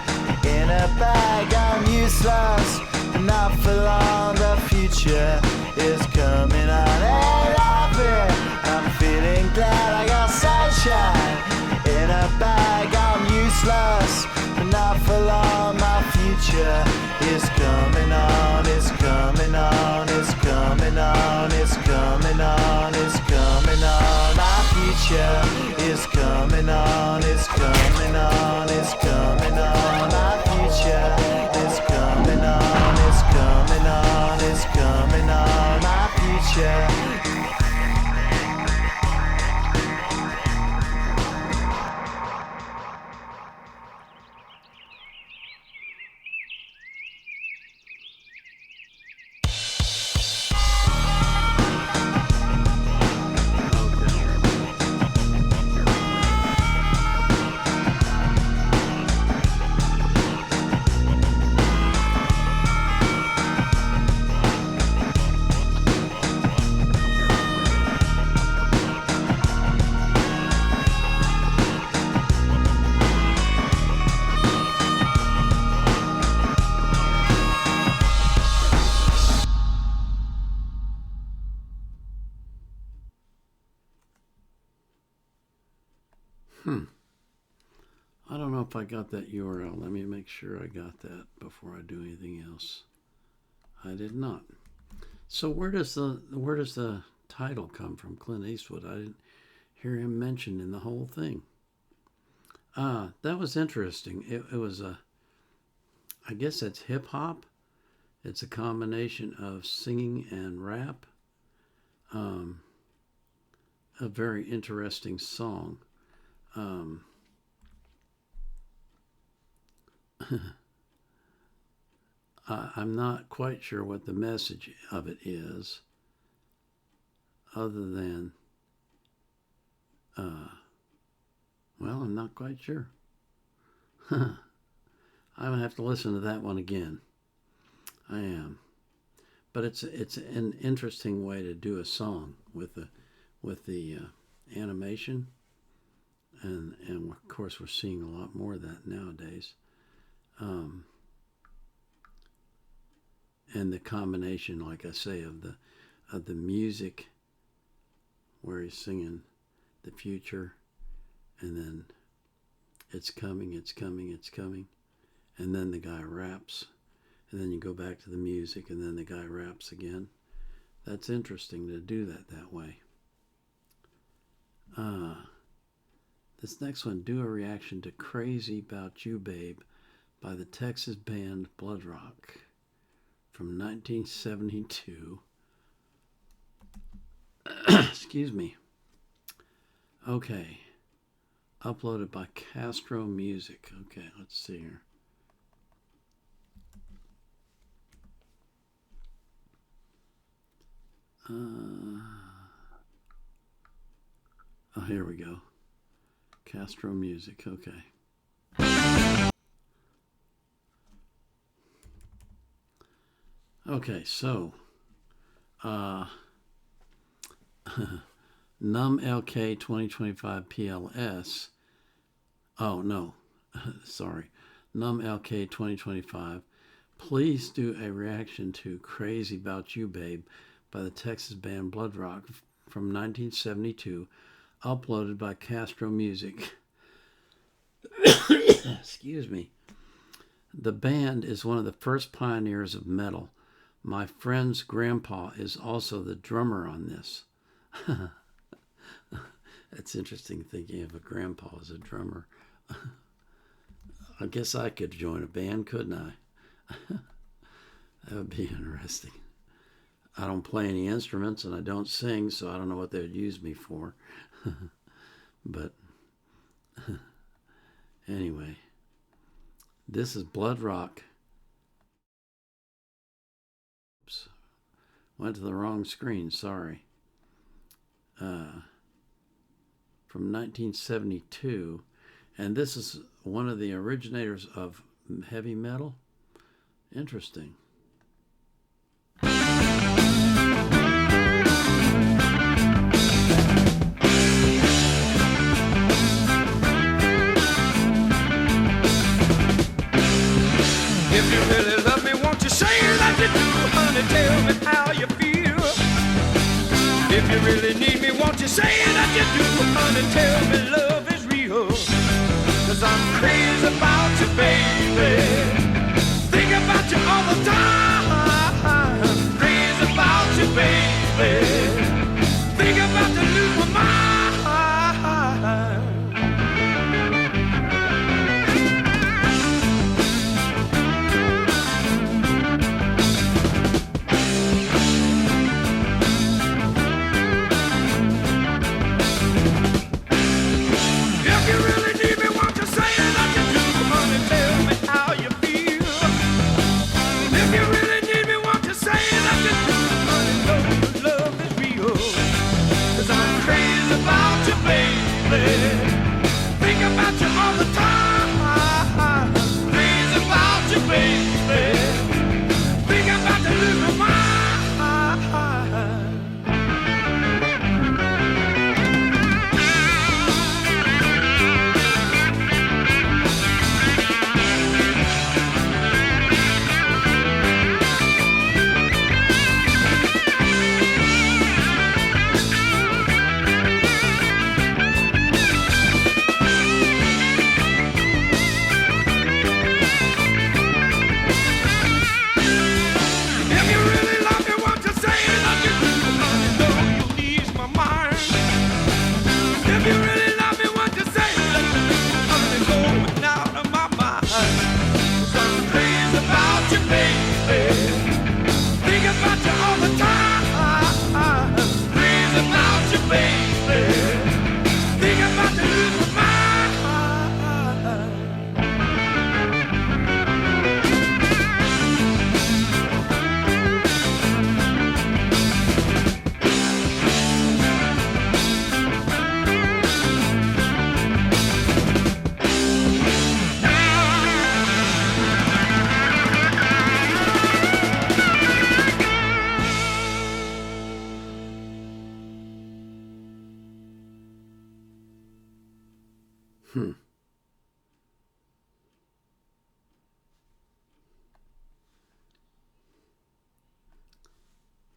in a bag. I'm useless, not for long. The future is coming on. Ain't happy, I'm feeling glad. I got sunshine in a bag. I'm useless, but not for long. My future is coming on, it's coming on, it's coming on, it's coming on, it's coming on. My future is coming on, it's coming on, it's coming on. My future is coming on, it's coming on, it's coming on. My future. I don't know if I got that URL. Let me make sure I got that before I do anything else. I did not. So where does the title come from? Clint Eastwood. I didn't hear him mentioned in the whole thing. That was interesting. It was I guess it's hip hop. It's a combination of singing and rap. A very interesting song. I'm not quite sure what the message of it is, other than, well, I'm not quite sure. I'm gonna have to listen to that one again. I am, but it's an interesting way to do a song with the animation, and of course we're seeing a lot more of that nowadays. And the combination, like I say, of the music, where he's singing the future, and then it's coming, it's coming, it's coming, and then the guy raps, and then you go back to the music, and then the guy raps again. That's interesting to do that way. This next one, do a reaction to Crazy About You Babe by the Texas band BLOODROCK from 1972. Excuse me. Okay. Uploaded by Castro Music. Okay, let's see here. Oh, here we go. Castro Music, okay. Okay, so Num LK 2025 PLS. Oh no, sorry. Num LK 2025. Please do a reaction to Crazy About You Babe by the Texas band BLOODROCK from 1972, uploaded by Castro Music. Excuse me. The band is one of the first pioneers of metal. My friend's grandpa is also the drummer on this. That's interesting, thinking of a grandpa as a drummer. I guess I could join a band, couldn't I? That would be interesting. I don't play any instruments and I don't sing, so I don't know what they would use me for. But anyway, this is BLOODROCK. Oops. Went to the wrong screen, sorry. From 1972. And this is one of the originators of heavy metal. Interesting. If you really love me, won't you say that you do, honey, tell me how you feel. If you really need me, won't you say that you do, honey, tell me love is real. 'Cause I'm crazy about you, baby. Think about you all the time. Crazy about you, baby. Think about to lose my mind. Think about you all the time. Crazy about you, baby. Think about to lose my mind.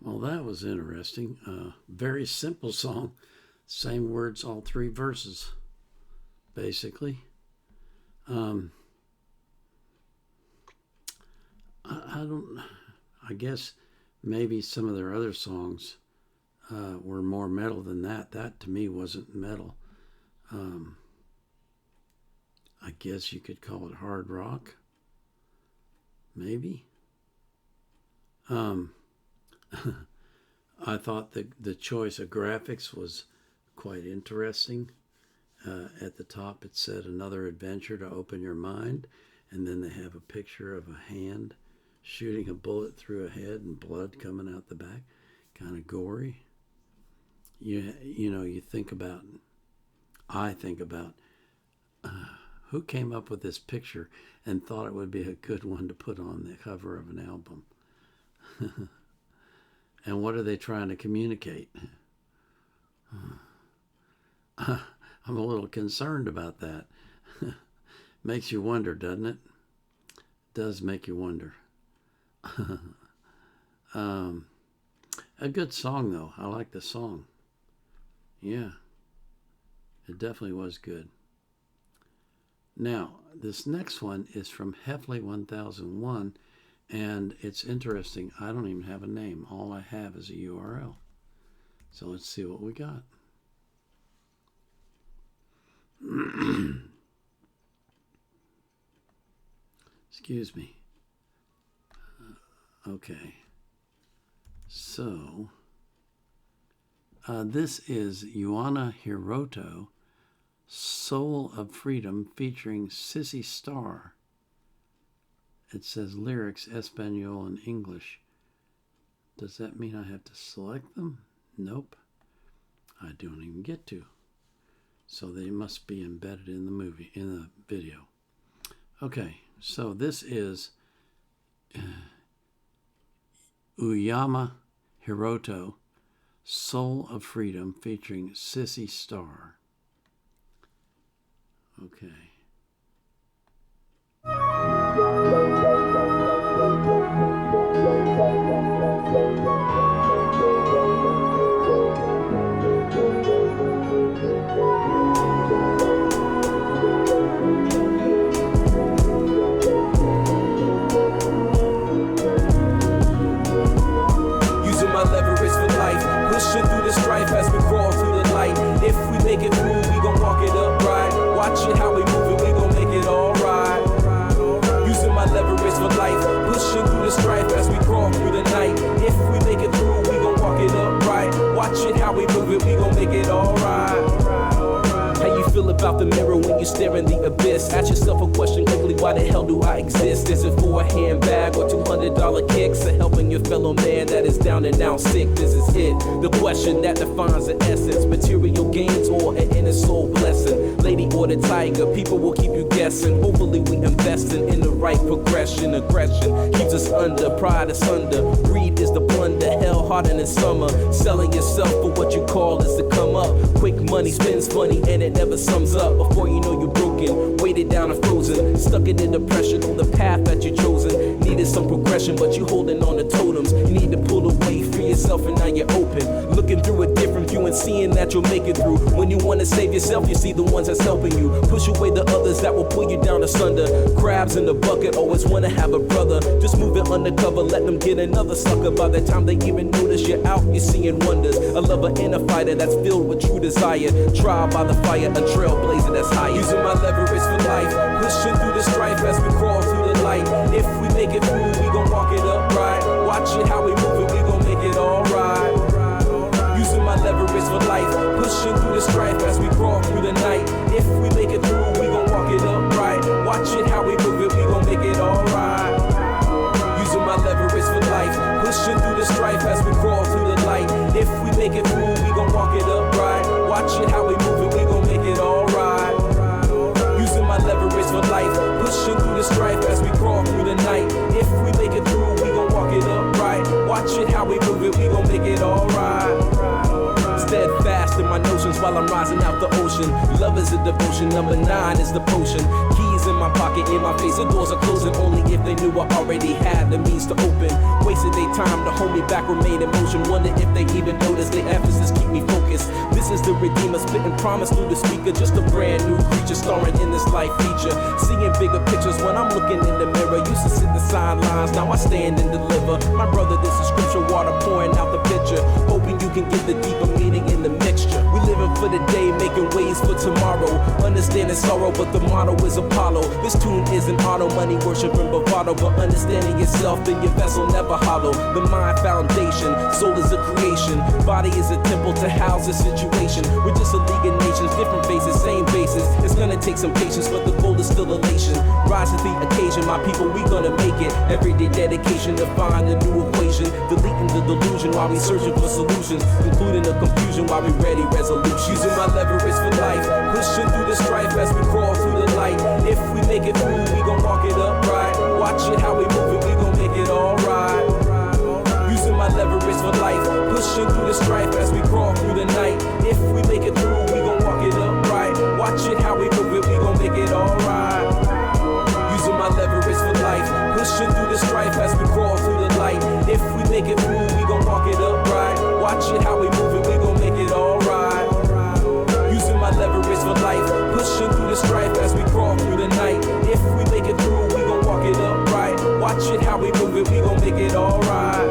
Well, that was interesting. Very simple song. Same words, all three verses, basically. I guess maybe some of their other songs were more metal than that. That, to me, wasn't metal. I guess you could call it hard rock. Maybe. I thought the choice of graphics was quite interesting. At the top it said another adventure to open your mind, and then they have a picture of a hand shooting a bullet through a head and blood coming out the back. Kind of gory. I think about who came up with this picture and thought it would be a good one to put on the cover of an album. And what are they trying to communicate? I'm a little concerned about that. Makes you wonder, doesn't it? Does make you wonder. A good song, though. I like the song. Yeah. It definitely was good. Now, this next one is from Heffley 1001, and it's interesting. I don't even have a name. All I have is a URL. So let's see what we got. Excuse me. Okay. So, this is Uyama Hiroto, Soul of Freedom, featuring Sissy Starr. It says lyrics, Espanol and English. Does that mean I have to select them? Nope. I don't even get to. So they must be embedded in the movie, in the video. Okay, so this is Uyama Hiroto, Soul of Freedom, featuring Sissy Starr. Okay. Pushing through the strife as we crawl through the light. If we make it through, we gon' walk it up right. Watch it how we move it, we gon' make it alright. Using my leverage for life. Pushing through the strife as we crawl through the night. If we make it through, we gon' walk it up right. Watch it how we move it, we gon' make it alright. How you feel about the mirror when you stare in the abyss? Ask yourself a question quickly, why the hell do I exist? Is it for a handbag or $200 kicks? Or helping your fellow man that is down and out sick? This is it, the question that defines the essence. Material gains or an inner soul blessing? Lady or the tiger, people will keep you guessing. Hopefully we investing in the right progression. Aggression keeps us under, pride asunder. Greed is the plunder, hell harder than summer. Selling yourself for what you call is to come up. Quick money spends funny and it never sums up. Before you know you're broken, weighted down and frozen, stuck in the depression on the path that you've chosen. Needed some progression, but you holding on to totems. You need to pull away, free yourself, and now you're open. Looking through a different view and seeing that you'll make it through. When you want to save yourself, you see the ones that's helping you. Push away the others that will pull you down asunder. Crabs in the bucket, always want to have a brother. Just move it undercover, let them get another sucker. By the time they even notice you're out, you're seeing wonders. A lover and a fighter that's filled with true desire. Trial by the fire, a trailblazer that's higher. Using my leverage for life. Pushing through the strife as we crawl through the light. If we make it through, we gon' walk it up right. Watch it how we move it, we gon' make it alright. Using my leverage for life. Pushing through the strife as we crawl through the night. If we make it through, we gon' walk it up right. Watch it how we move it, we gon' make it alright. Using my leverage for life. Pushing through the strife as we crawl through the light. If we make it through, we gon' walk it up right. Watch it how we move it, we gon' make it alright. Using my leverage for life. Pushing through the strife as we crawl through the night. If we make it through, we gon' walk it up right. Watch it how we move it, we gon' make it alright. Steadfast in my notions while I'm rising out the ocean. Love is a devotion, number 9 is the potion. Keys in my pocket, in my face, the doors are closing only if they knew I already had the means to open. Wasted their time to hold me back, remain in motion. Wonder if they even notice their emphasis keep me focused. This is the Redeemer spitting promise through the speaker. Just a brand new creature starring in this life feature. Seeing bigger pictures when I'm looking in the mirror. Used to sit the sidelines, now I stand and deliver. My brother, this is scripture, water pouring out the picture. Hoping you can get the deeper meaning in the mixture. We living for the day, making ways for tomorrow. Understanding sorrow, but the motto is Apollo. This tune isn't auto, money worshiping bravado, but understanding yourself, then your vessel never hollow. The mind foundation, soul is a creation. Body is a temple to house a situation. We're just a league of nations, different faces, same bases. It's gonna take some patience, but the goal is still elation. Rise to the occasion, my people, we gonna make it. Everyday dedication to find a new equation. Deleting the delusion while we searching for solutions. Including the confusion while we ready resolutions. Using my leverage for life. Pushing through the strife as we crawl through the light. If we make it through, we gon' walk it up right. Watch it how we move it, we gon' make it alright. Using my leverage for life. Pushing through the strife as we crawl through the night. If we make it through, we gon' walk it up right. Watch it how we move it, we gon' make it alright. Using my leverage for life. Pushing through the strife as we crawl through the light. If we make it through, we gon' walk it up right. Watch it how we move it, we gon' make it alright. Using my leverage for groove it, we gon' make it alright.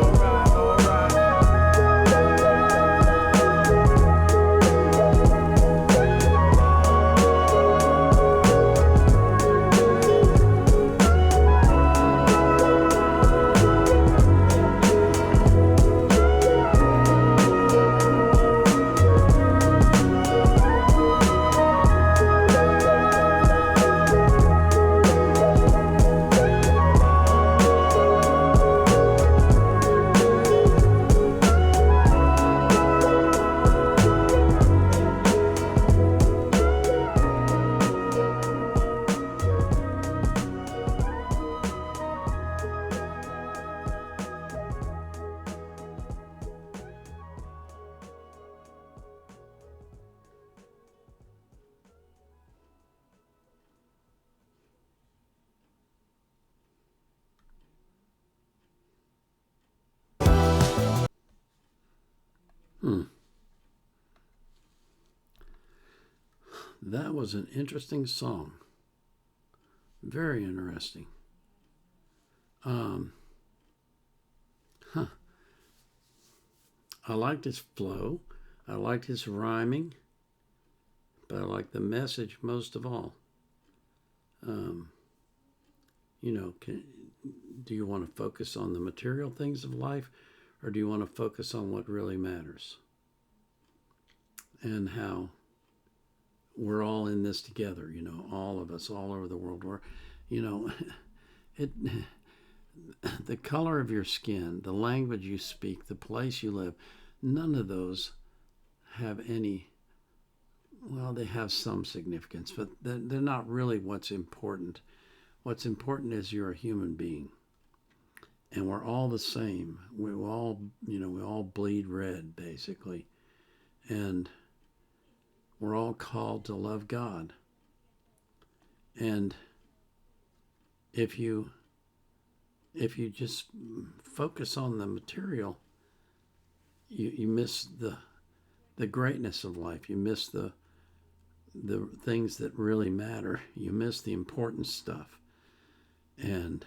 That was an interesting song. Very interesting. I liked his flow. I liked his rhyming. But I liked the message most of all. Do you want to focus on the material things of life, or do you want to focus on what really matters? And how we're all in this together, all of us, all over the world. The color of your skin, the language you speak, the place you live, none of those have any, well, they have some significance, but they're not really what's important. What's important is you're a human being. And we're all the same. We all bleed red, basically. And we're all called to love God. And if you just focus on the material, you miss the greatness of life. You miss the things that really matter. You miss the important stuff. And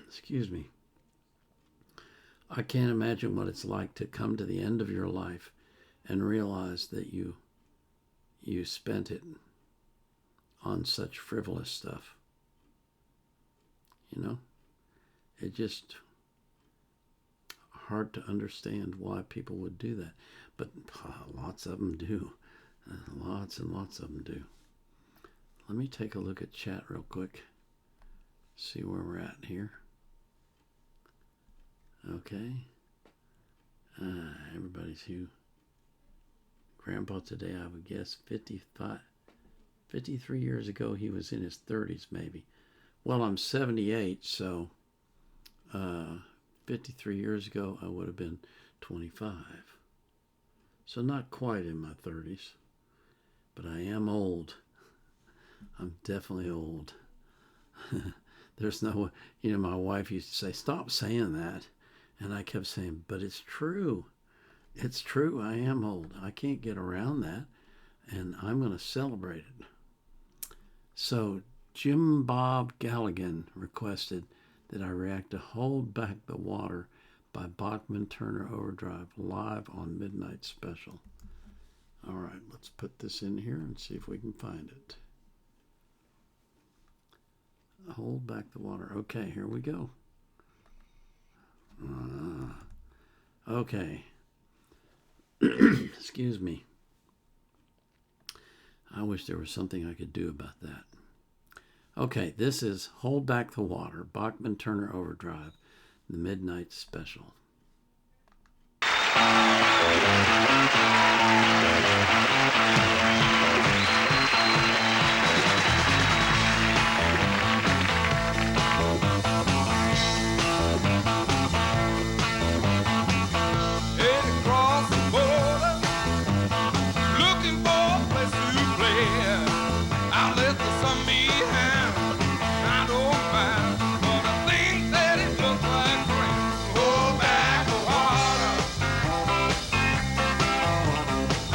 excuse me, I can't imagine what it's like to come to the end of your life and realize that you spent it on such frivolous stuff. It just hard to understand why people would do that. But lots of them do. Lots and lots of them do. Let me take a look at chat real quick. See where we're at here. Okay. Everybody's who. Grandpa today, I would guess 53 years ago, he was in his 30s maybe. Well, I'm 78, so 53 years ago, I would have been 25. So not quite in my 30s, but I am old. I'm definitely old. There's no, my wife used to say, stop saying that. And I kept saying, but it's true. It's true. I am old. I can't get around that. And I'm going to celebrate it. So Jim Bob Galligan requested that I react to Hold Back the Water by Bachman Turner Overdrive live on Midnight Special. All right, let's put this in here and see if we can find it. Hold Back the Water. Okay, here we go. Okay. Excuse me. I wish there was something I could do about that. Okay, this is Hold Back the Water, Bachman Turner Overdrive, the Midnight Special.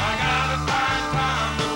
I gotta find time to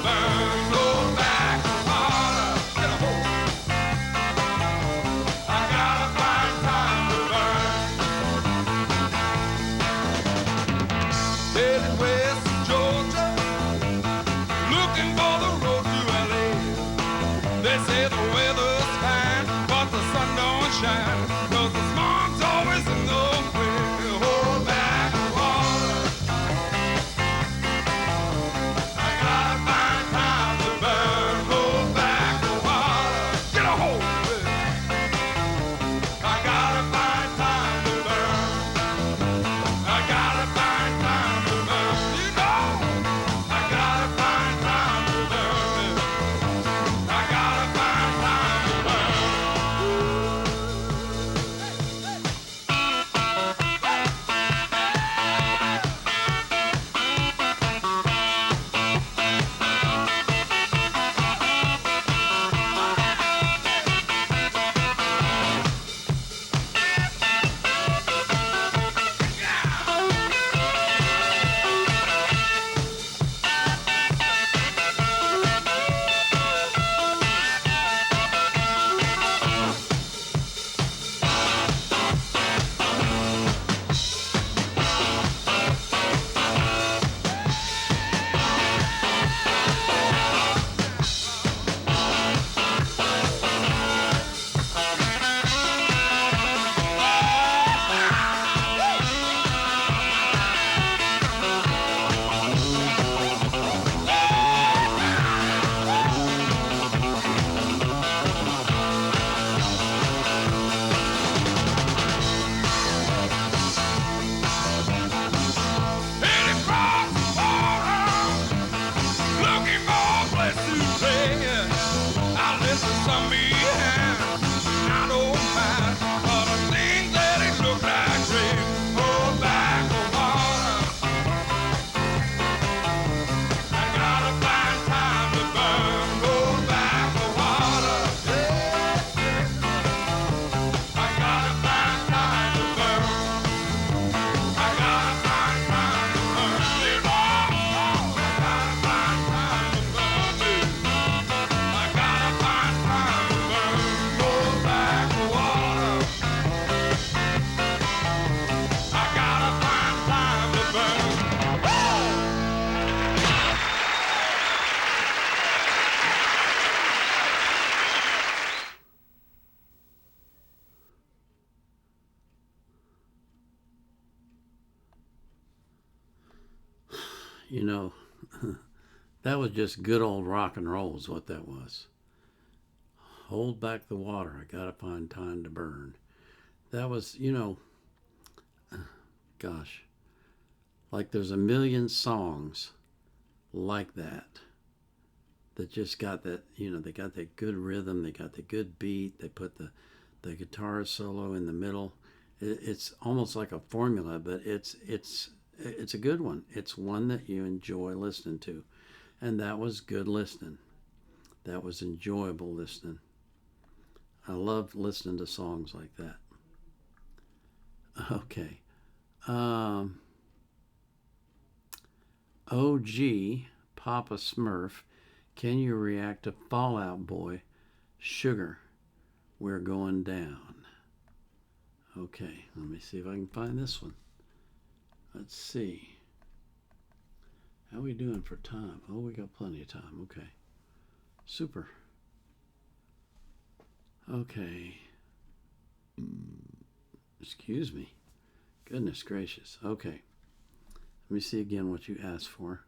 you know, that was just good old rock and roll is what that was. Hold back the water. I gotta find time to burn. That was, you know, gosh, like there's a million songs like that just got that, you know, they got that good rhythm, they got the good beat, they put the guitar solo in the middle. It's almost like a formula, but it's a good one. It's one that you enjoy listening to. And that was good listening. That was enjoyable listening. I love listening to songs like that. Okay. OG Papa Smurf, can you react to Fall Out Boy, Sugar, We're Going Down? Okay, let me see if I can find this one. Let's see. How are we doing for time? Oh, we got plenty of time. Okay. Super. Okay. Excuse me. Goodness gracious. Okay. Let me see again what you asked for.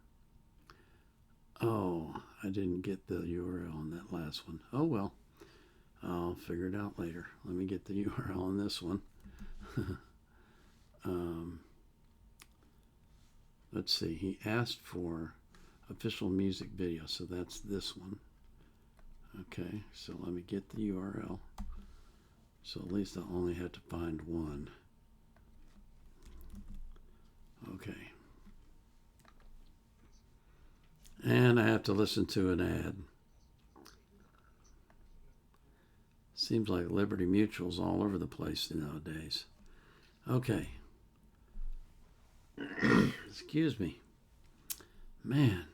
Oh, I didn't get the URL on that last one. Oh, well. I'll figure it out later. Let me get the URL on this one. Let's see. He asked for official music video, so that's this one. Okay, so let me get the URL. So at least I'll only have to find one. Okay. And I have to listen to an ad. Seems like Liberty Mutual's all over the place nowadays. Okay. Excuse me. Man.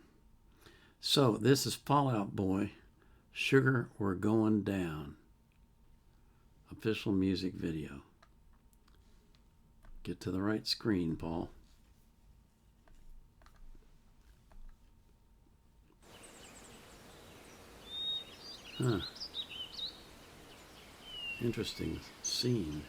So this is Fall Out Boy, Sugar, We're Going Down. Official music video. Get to the right screen, Paul. Huh. Interesting scene.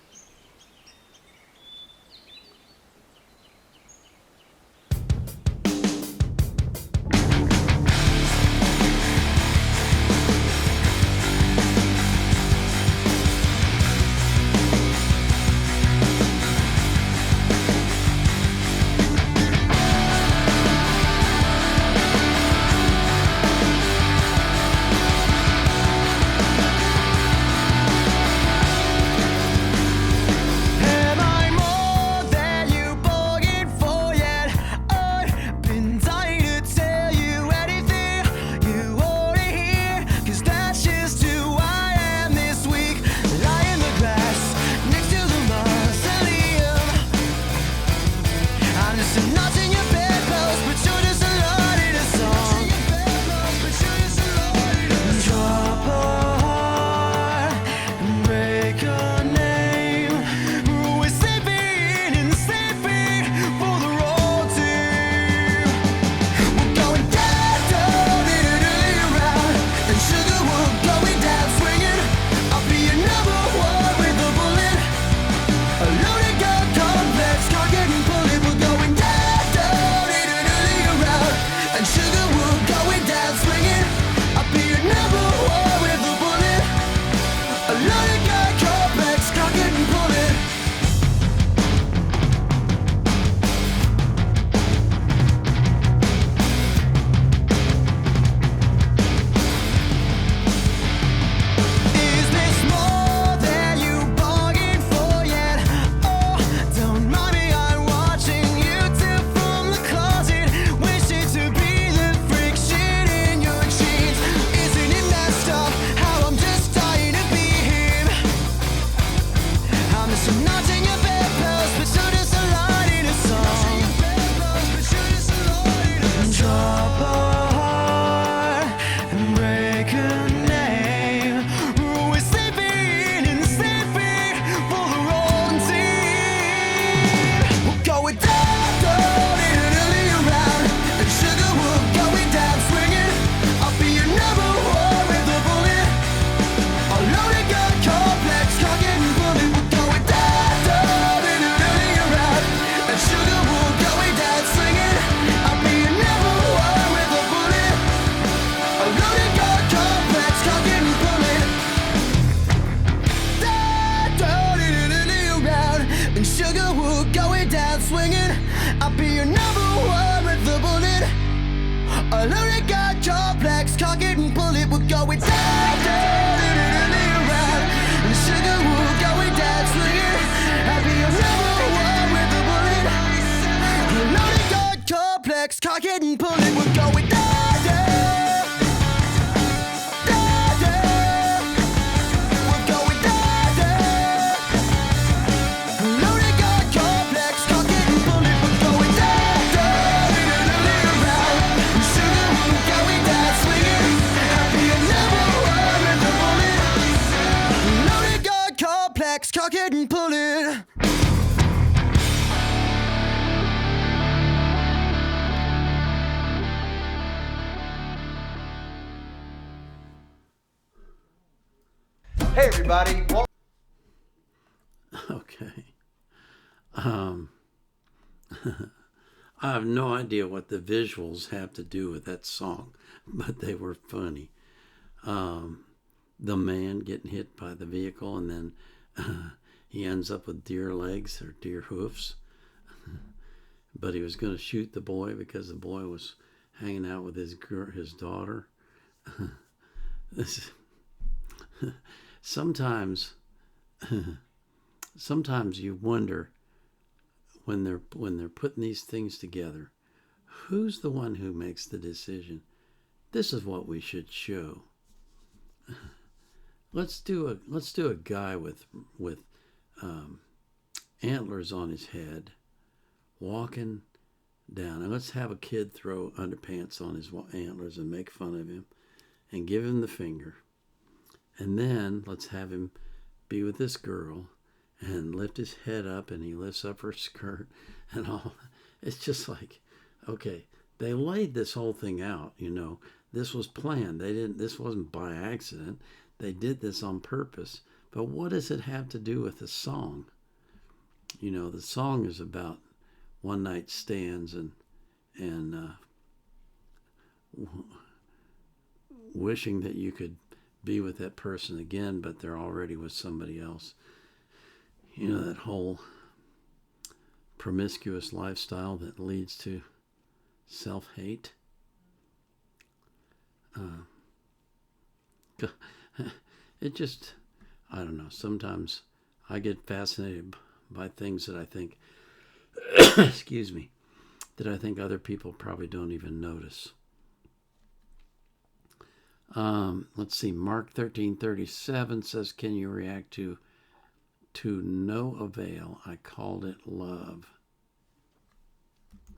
swinging. I'll be your number one with the bullet. A loaded gun complex, cock it and pull it. We're going down, down, around. And sugar, we're going down swinging. I'll be your number one with the bullet. A loaded gun complex, cock it and pull it. We're going down, down. Down, down. We're going down, down. A loaded gun complex, cock it and pull it. We're going down, down, around. And sugar, we're going down swinging. I'll be your number one with the bullet. A loaded gun complex, cock it and pull it. Hey everybody, Okay. I have no idea what the visuals have to do with that song, but they were funny. The man getting hit by the vehicle, and then he ends up with deer legs or deer hoofs. But he was going to shoot the boy because the boy was hanging out with his daughter. Sometimes you wonder when they're putting these things together, who's the one who makes the decision? This is what we should show. Let's do a guy with antlers on his head, walking down, and let's have a kid throw underpants on his antlers and make fun of him, and give him the finger. And then let's have him be with this girl and lift his head up, and he lifts up her skirt and all. It's just like, okay, they laid this whole thing out, you know. This was planned. This wasn't by accident. They did this on purpose. But what does it have to do with the song? You know, the song is about one night stands and wishing that you could be with that person again, but they're already with somebody else. You know, that whole promiscuous lifestyle that leads to self-hate. It just, I don't know, sometimes I get fascinated by things that I think, excuse me, that I think other people probably don't even notice. Let's see, Mark 13:37 says, can you react to no avail? I called it love.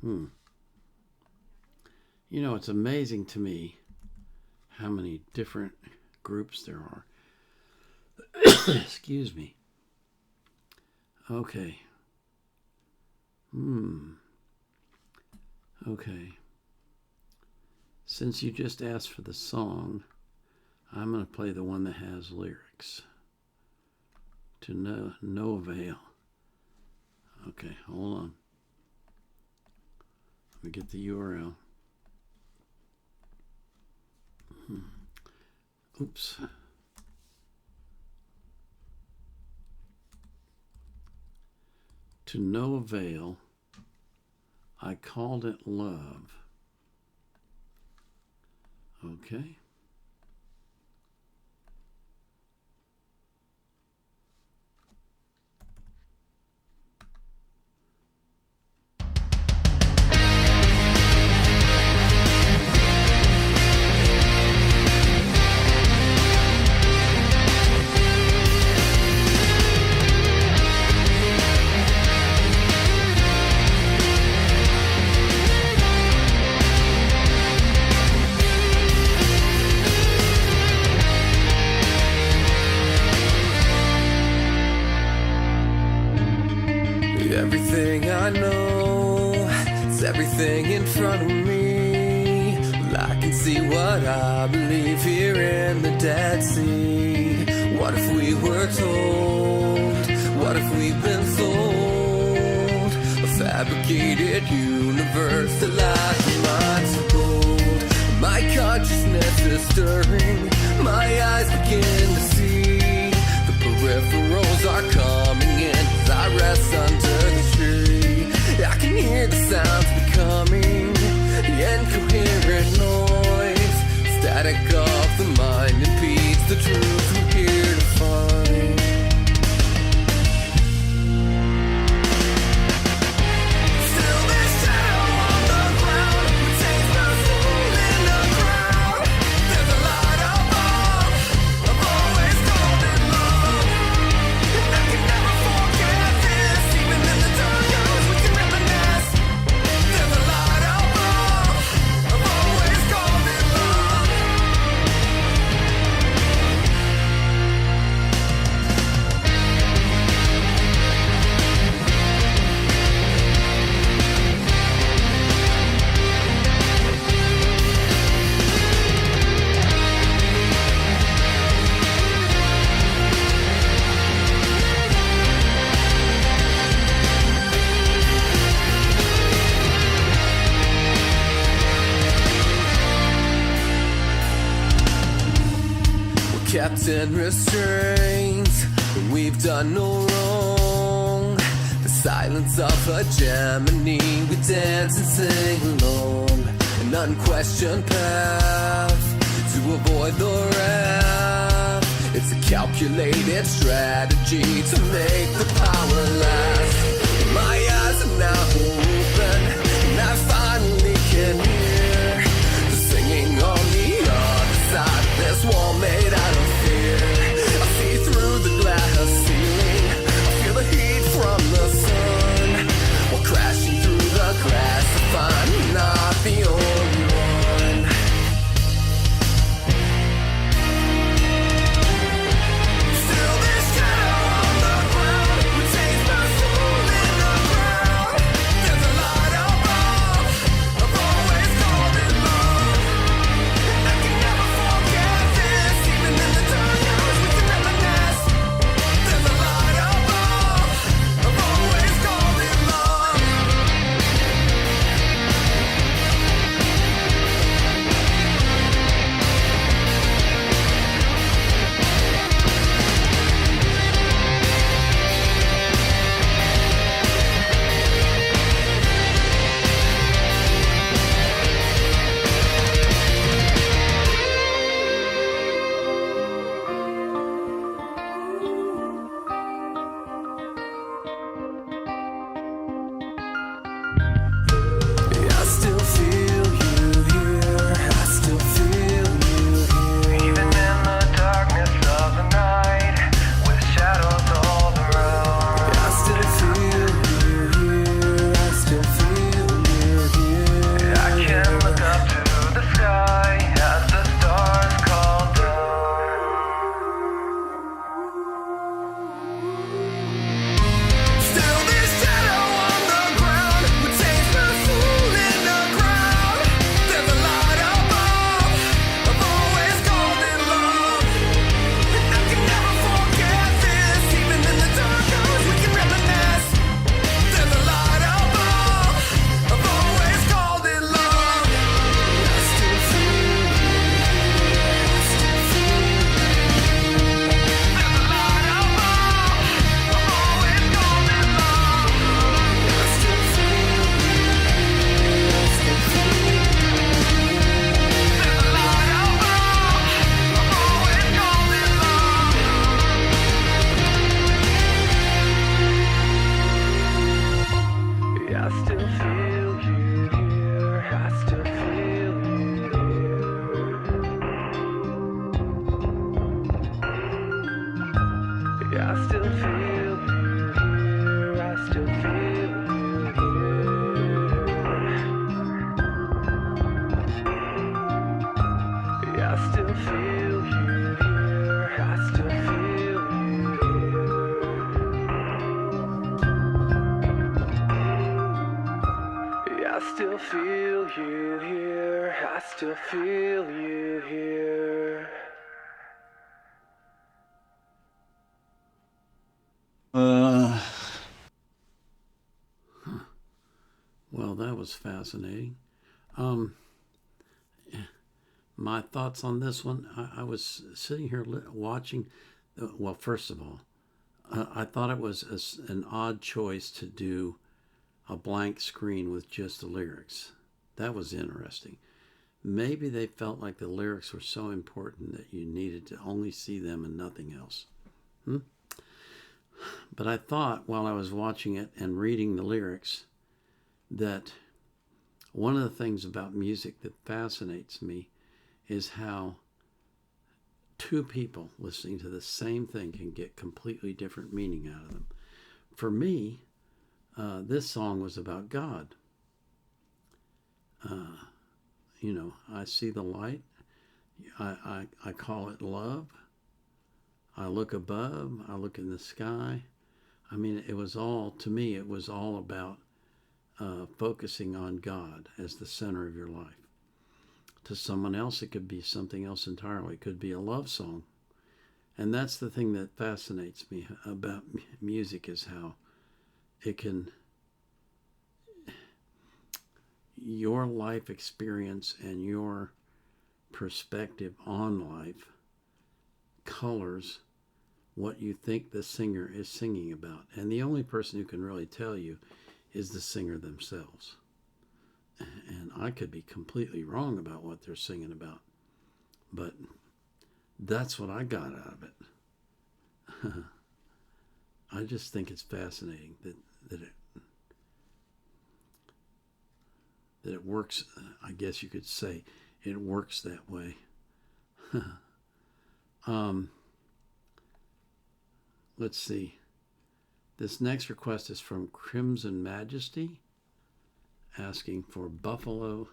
You know, it's amazing to me how many different groups there are. Excuse me. Okay. Okay. Since you just asked for the song, I'm going to play the one that has lyrics. To no avail. Okay, hold on. Let me get the URL. Oops. To no avail, I called it love. Okay. Everything I know, it's everything in front of me. Well, I can see what I believe here in the Dead Sea. What if we were told? What if we've been sold? A fabricated universe that lies in minds of gold. My consciousness is stirring, my eyes begin to see. The peripherals are coming in as I rest under the tree. to from here to find. Still this shadow on the ground, we take the fool in the crowd. There's a light above, I've always called it love. And I can never forget this, even in the dark hours we can reminisce. There's a light above, I've always called it love. We're kept in restraint when we've done no wrong. The silence of a Gemini, we dance and sing along. An unquestioned path to avoid the wrath. It's a calculated strategy to make the power last. My eyes are now open, and I finally can hear the singing on the other side of this wall made out of fear. I see through the glass ceiling, I feel the heat from the sun. While crashing through the glass, I find I'm not the only one. Still this shadow on the ground, we take the fool in the crowd. There's a light above, I've always called it love. And I can never forget this, even in the dark hours we can reminisce. There's a light above, I've always called it love. I still feel you here, I still feel you here. Even in the darkness of the night, with shadows all around. I still feel you here, I still feel you here. I can look up to the sky as the stars call down. Still this shadow on the ground, we take the fool in the crowd. There's a light above, I've always called it love. And I can never forget this, even in the dark hours we can reminisce. There's a light above, I've always called it love. I still feel you, I still feel you. There's a light above, I've always called it love. I still feel you, I still feel you. There's a light above, I've always called it love. I still feel you here, I still feel you here. I still feel you here, I still feel you here. I still feel you here, I still feel you here. I still feel you here, I still feel you here. Well, that was fascinating. My thoughts on this one, I was sitting here watching. Well, first of all, I thought it was an odd choice to do a blank screen with just the lyrics. That was interesting. maybe they felt like the lyrics were so important that you needed to only see them and nothing else. But I thought while I was watching it and reading the lyrics that one of the things about music that fascinates me is how two people listening to the same thing can get completely different meaning out of them. For me, this song was about God. I see the light. I call it love. I look above. I look in the sky. I mean, it was all about focusing on God as the center of your life. To someone else, it could be something else entirely. It could be a love song. And that's the thing that fascinates me about music, is how it can, your life experience and your perspective on life colors what you think the singer is singing about. And the only person who can really tell you is the singer themselves. And I could be completely wrong about what they're singing about, but that's what I got out of it. I just think it's fascinating that it works. I guess you could say it works that way. Let's see. This next request is from Crimson Majesty, asking for Buffalo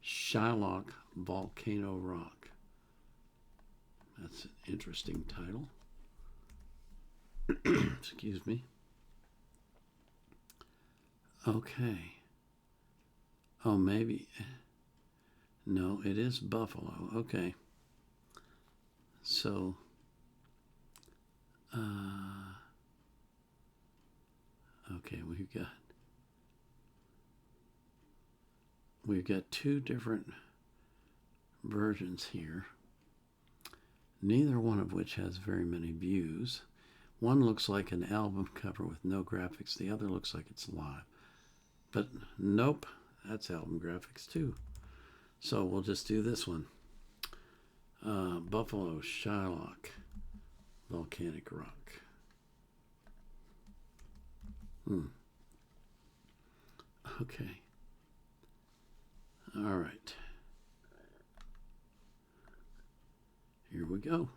Shylock Volcano Rock. That's an interesting title. Excuse me. Okay. Oh, maybe. No, it is Buffalo. Okay. So, okay, we've got two different versions here, neither one of which has very many views. One looks like an album cover with no graphics. The other looks like it's live. But nope, that's album graphics too. So we'll just do this one. Buffalo Shylock Volcanic Rock. Okay. All right. Here we go.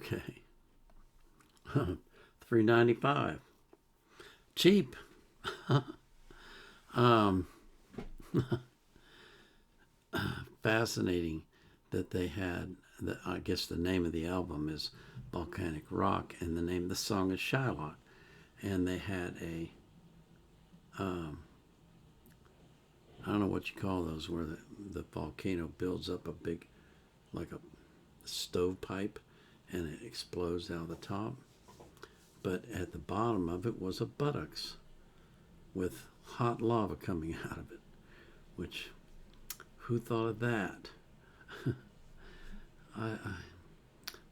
Okay. $3.95. Cheap. Fascinating that they had, I guess the name of the album is Volcanic Rock, and the name of the song is Shylock. And they had a, I don't know what you call those, where the volcano builds up a big, like a stovepipe, and it explodes out of the top. But at the bottom of it was a buttocks with hot lava coming out of it, which, who thought of that?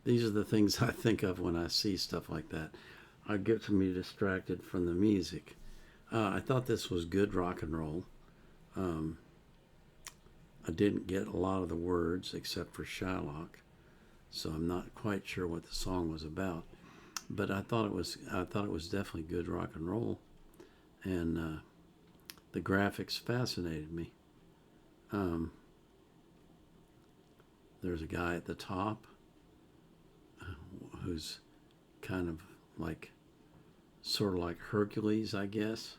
These are the things I think of when I see stuff like that. I get me distracted from the music. I thought this was good rock and roll. I didn't get a lot of the words except for Shylock, so I'm not quite sure what the song was about. But I thought it was definitely good rock and roll, and the graphics fascinated me. There's a guy at the top who's kind of like, sort of like Hercules, I guess.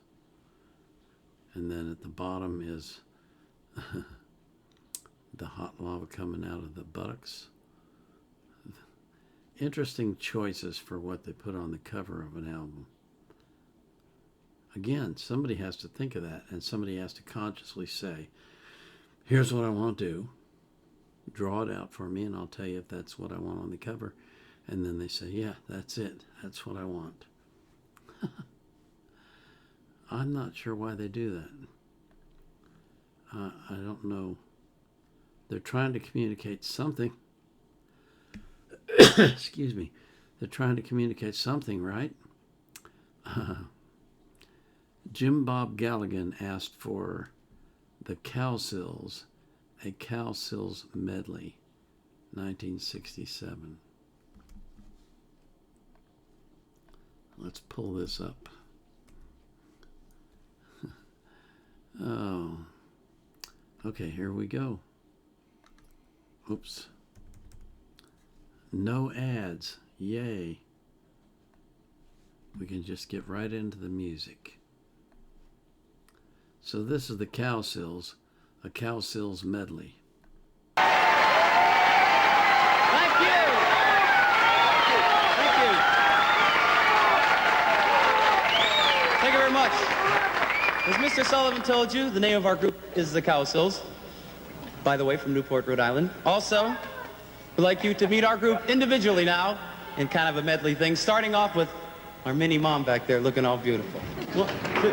And then at the bottom is the hot lava coming out of the buttocks. Interesting choices for what they put on the cover of an album. Again, somebody has to think of that, and somebody has to consciously say, here's what I want to do. Draw it out for me, and I'll tell you if that's what I want on the cover. And then they say, yeah, that's it. That's what I want. I'm not sure why they do that. I don't know. They're trying to communicate something. Excuse me. They're trying to communicate something, right? Jim Bob Galligan asked for the Cowsills, a Cowsills medley, 1967. Let's pull this up. Oh. Okay, here we go. Oops. No ads. Yay. We can just get right into the music. So this is the Cowsills, a Cowsills medley. Thank you. Thank you. Thank you very much. As Mr. Sullivan told you, the name of our group is the Cowsills, by the way, from Newport, Rhode Island. Also, we'd like you to meet our group individually now in kind of a medley thing, starting off with our mini mom back there looking all beautiful. 1, 2.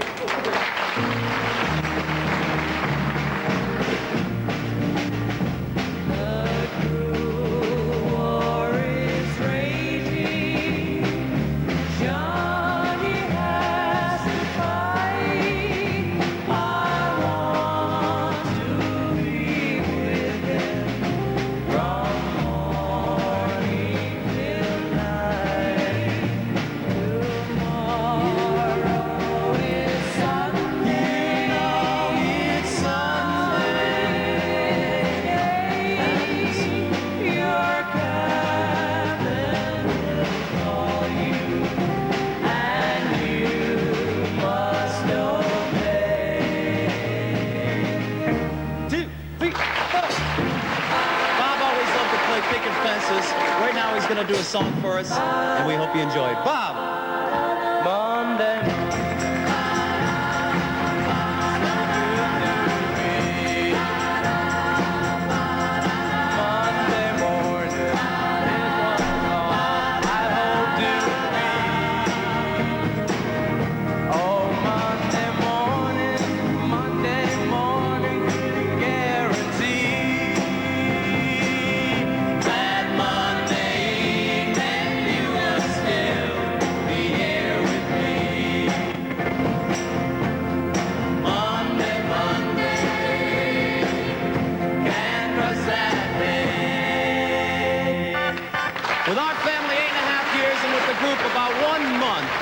Do a song for us, and we hope you enjoy it. Bob! Monday.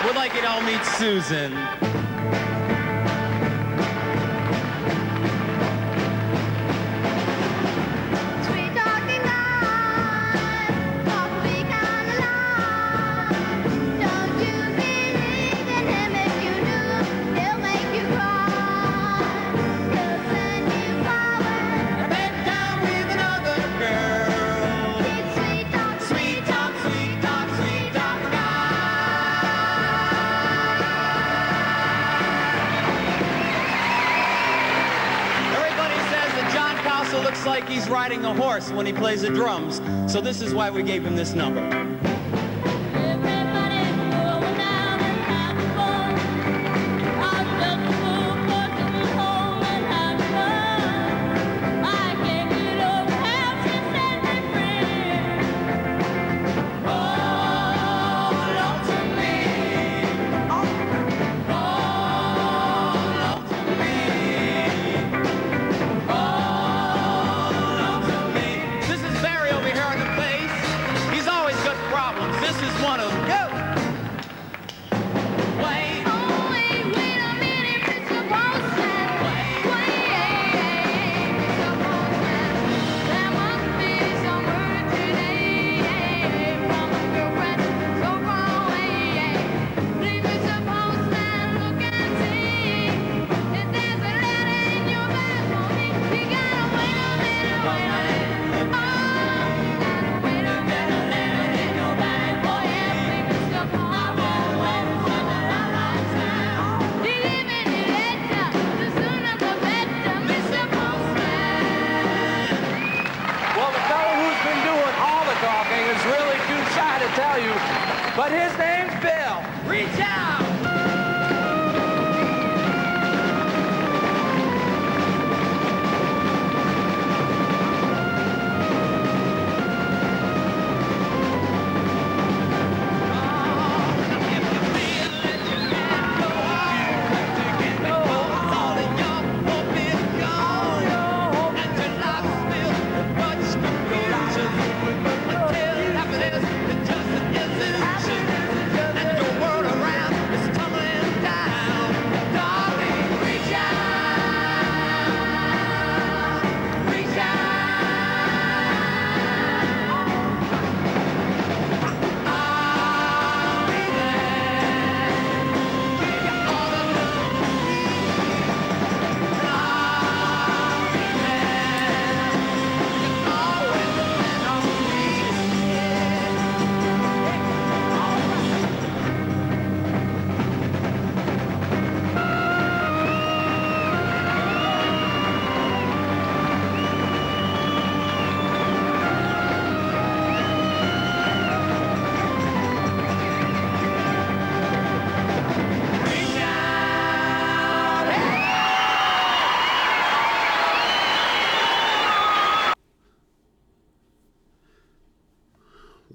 We'd like you to all meet Susan. Sweet talking life, what we kinda like. like he's riding a horse when he plays the drums. So this is why we gave him this number. But his name's Bill. Reach out!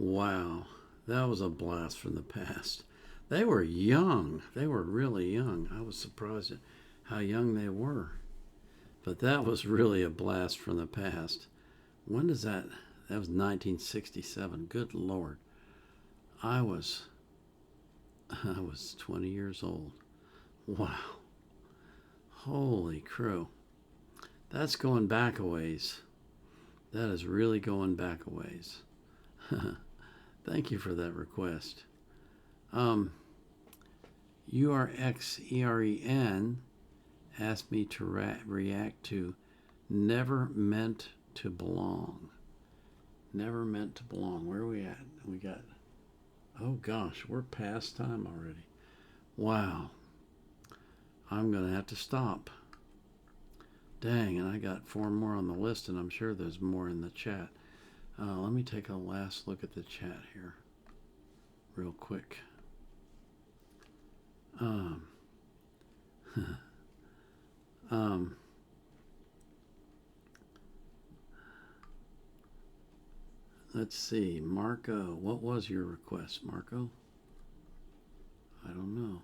Wow, that was a blast from the past. They were young. They were really young. I was surprised at how young they were. But that was really a blast from the past. When does that? That was 1967. Good Lord. I was 20 years old. Wow. Holy crow. That's going back a ways. That is really going back a ways. Thank you for that request. URXEREN asked me to react to Never Meant to Belong. Never Meant to Belong. Where are we at? We got, oh gosh, we're past time already. Wow. I'm going to have to stop. Dang, and I got 4 more on the list, and I'm sure there's more in the chat. Let me take a last look at the chat here real quick. Let's see, Marco. What was your request, Marco? I don't know.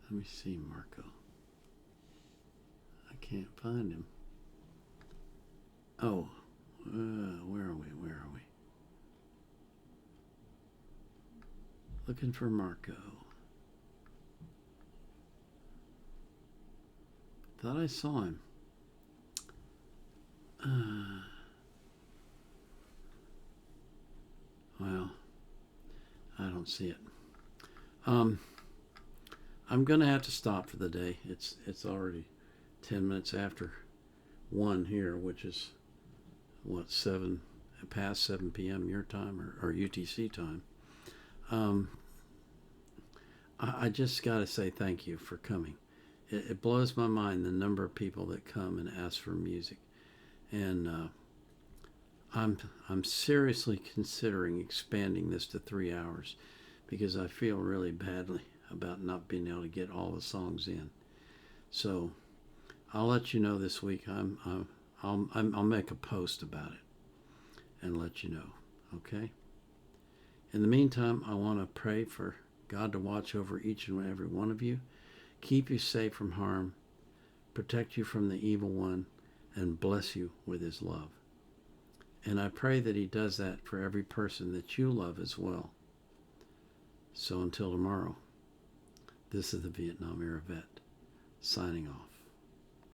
Let me see, Marco. I can't find him. Oh, where are we? Where are we? Looking for Marco. Thought I saw him. Well, I don't see it. I'm gonna have to stop for the day. It's already 10 minutes after 1 here, which is what, past 7 p.m. your time or UTC time. I just got to say thank you for coming. it blows my mind the number of people that come and ask for music. And I'm seriously considering expanding this to 3 hours because I feel really badly about not being able to get all the songs in. So I'll let you know this week. I'll make a post about it and let you know. Okay? In the meantime, I want to pray for God to watch over each and every one of you, keep you safe from harm, protect you from the evil one, and bless you with his love. And I pray that he does that for every person that you love as well. So until tomorrow, this is the Vietnam Era Vet, signing off.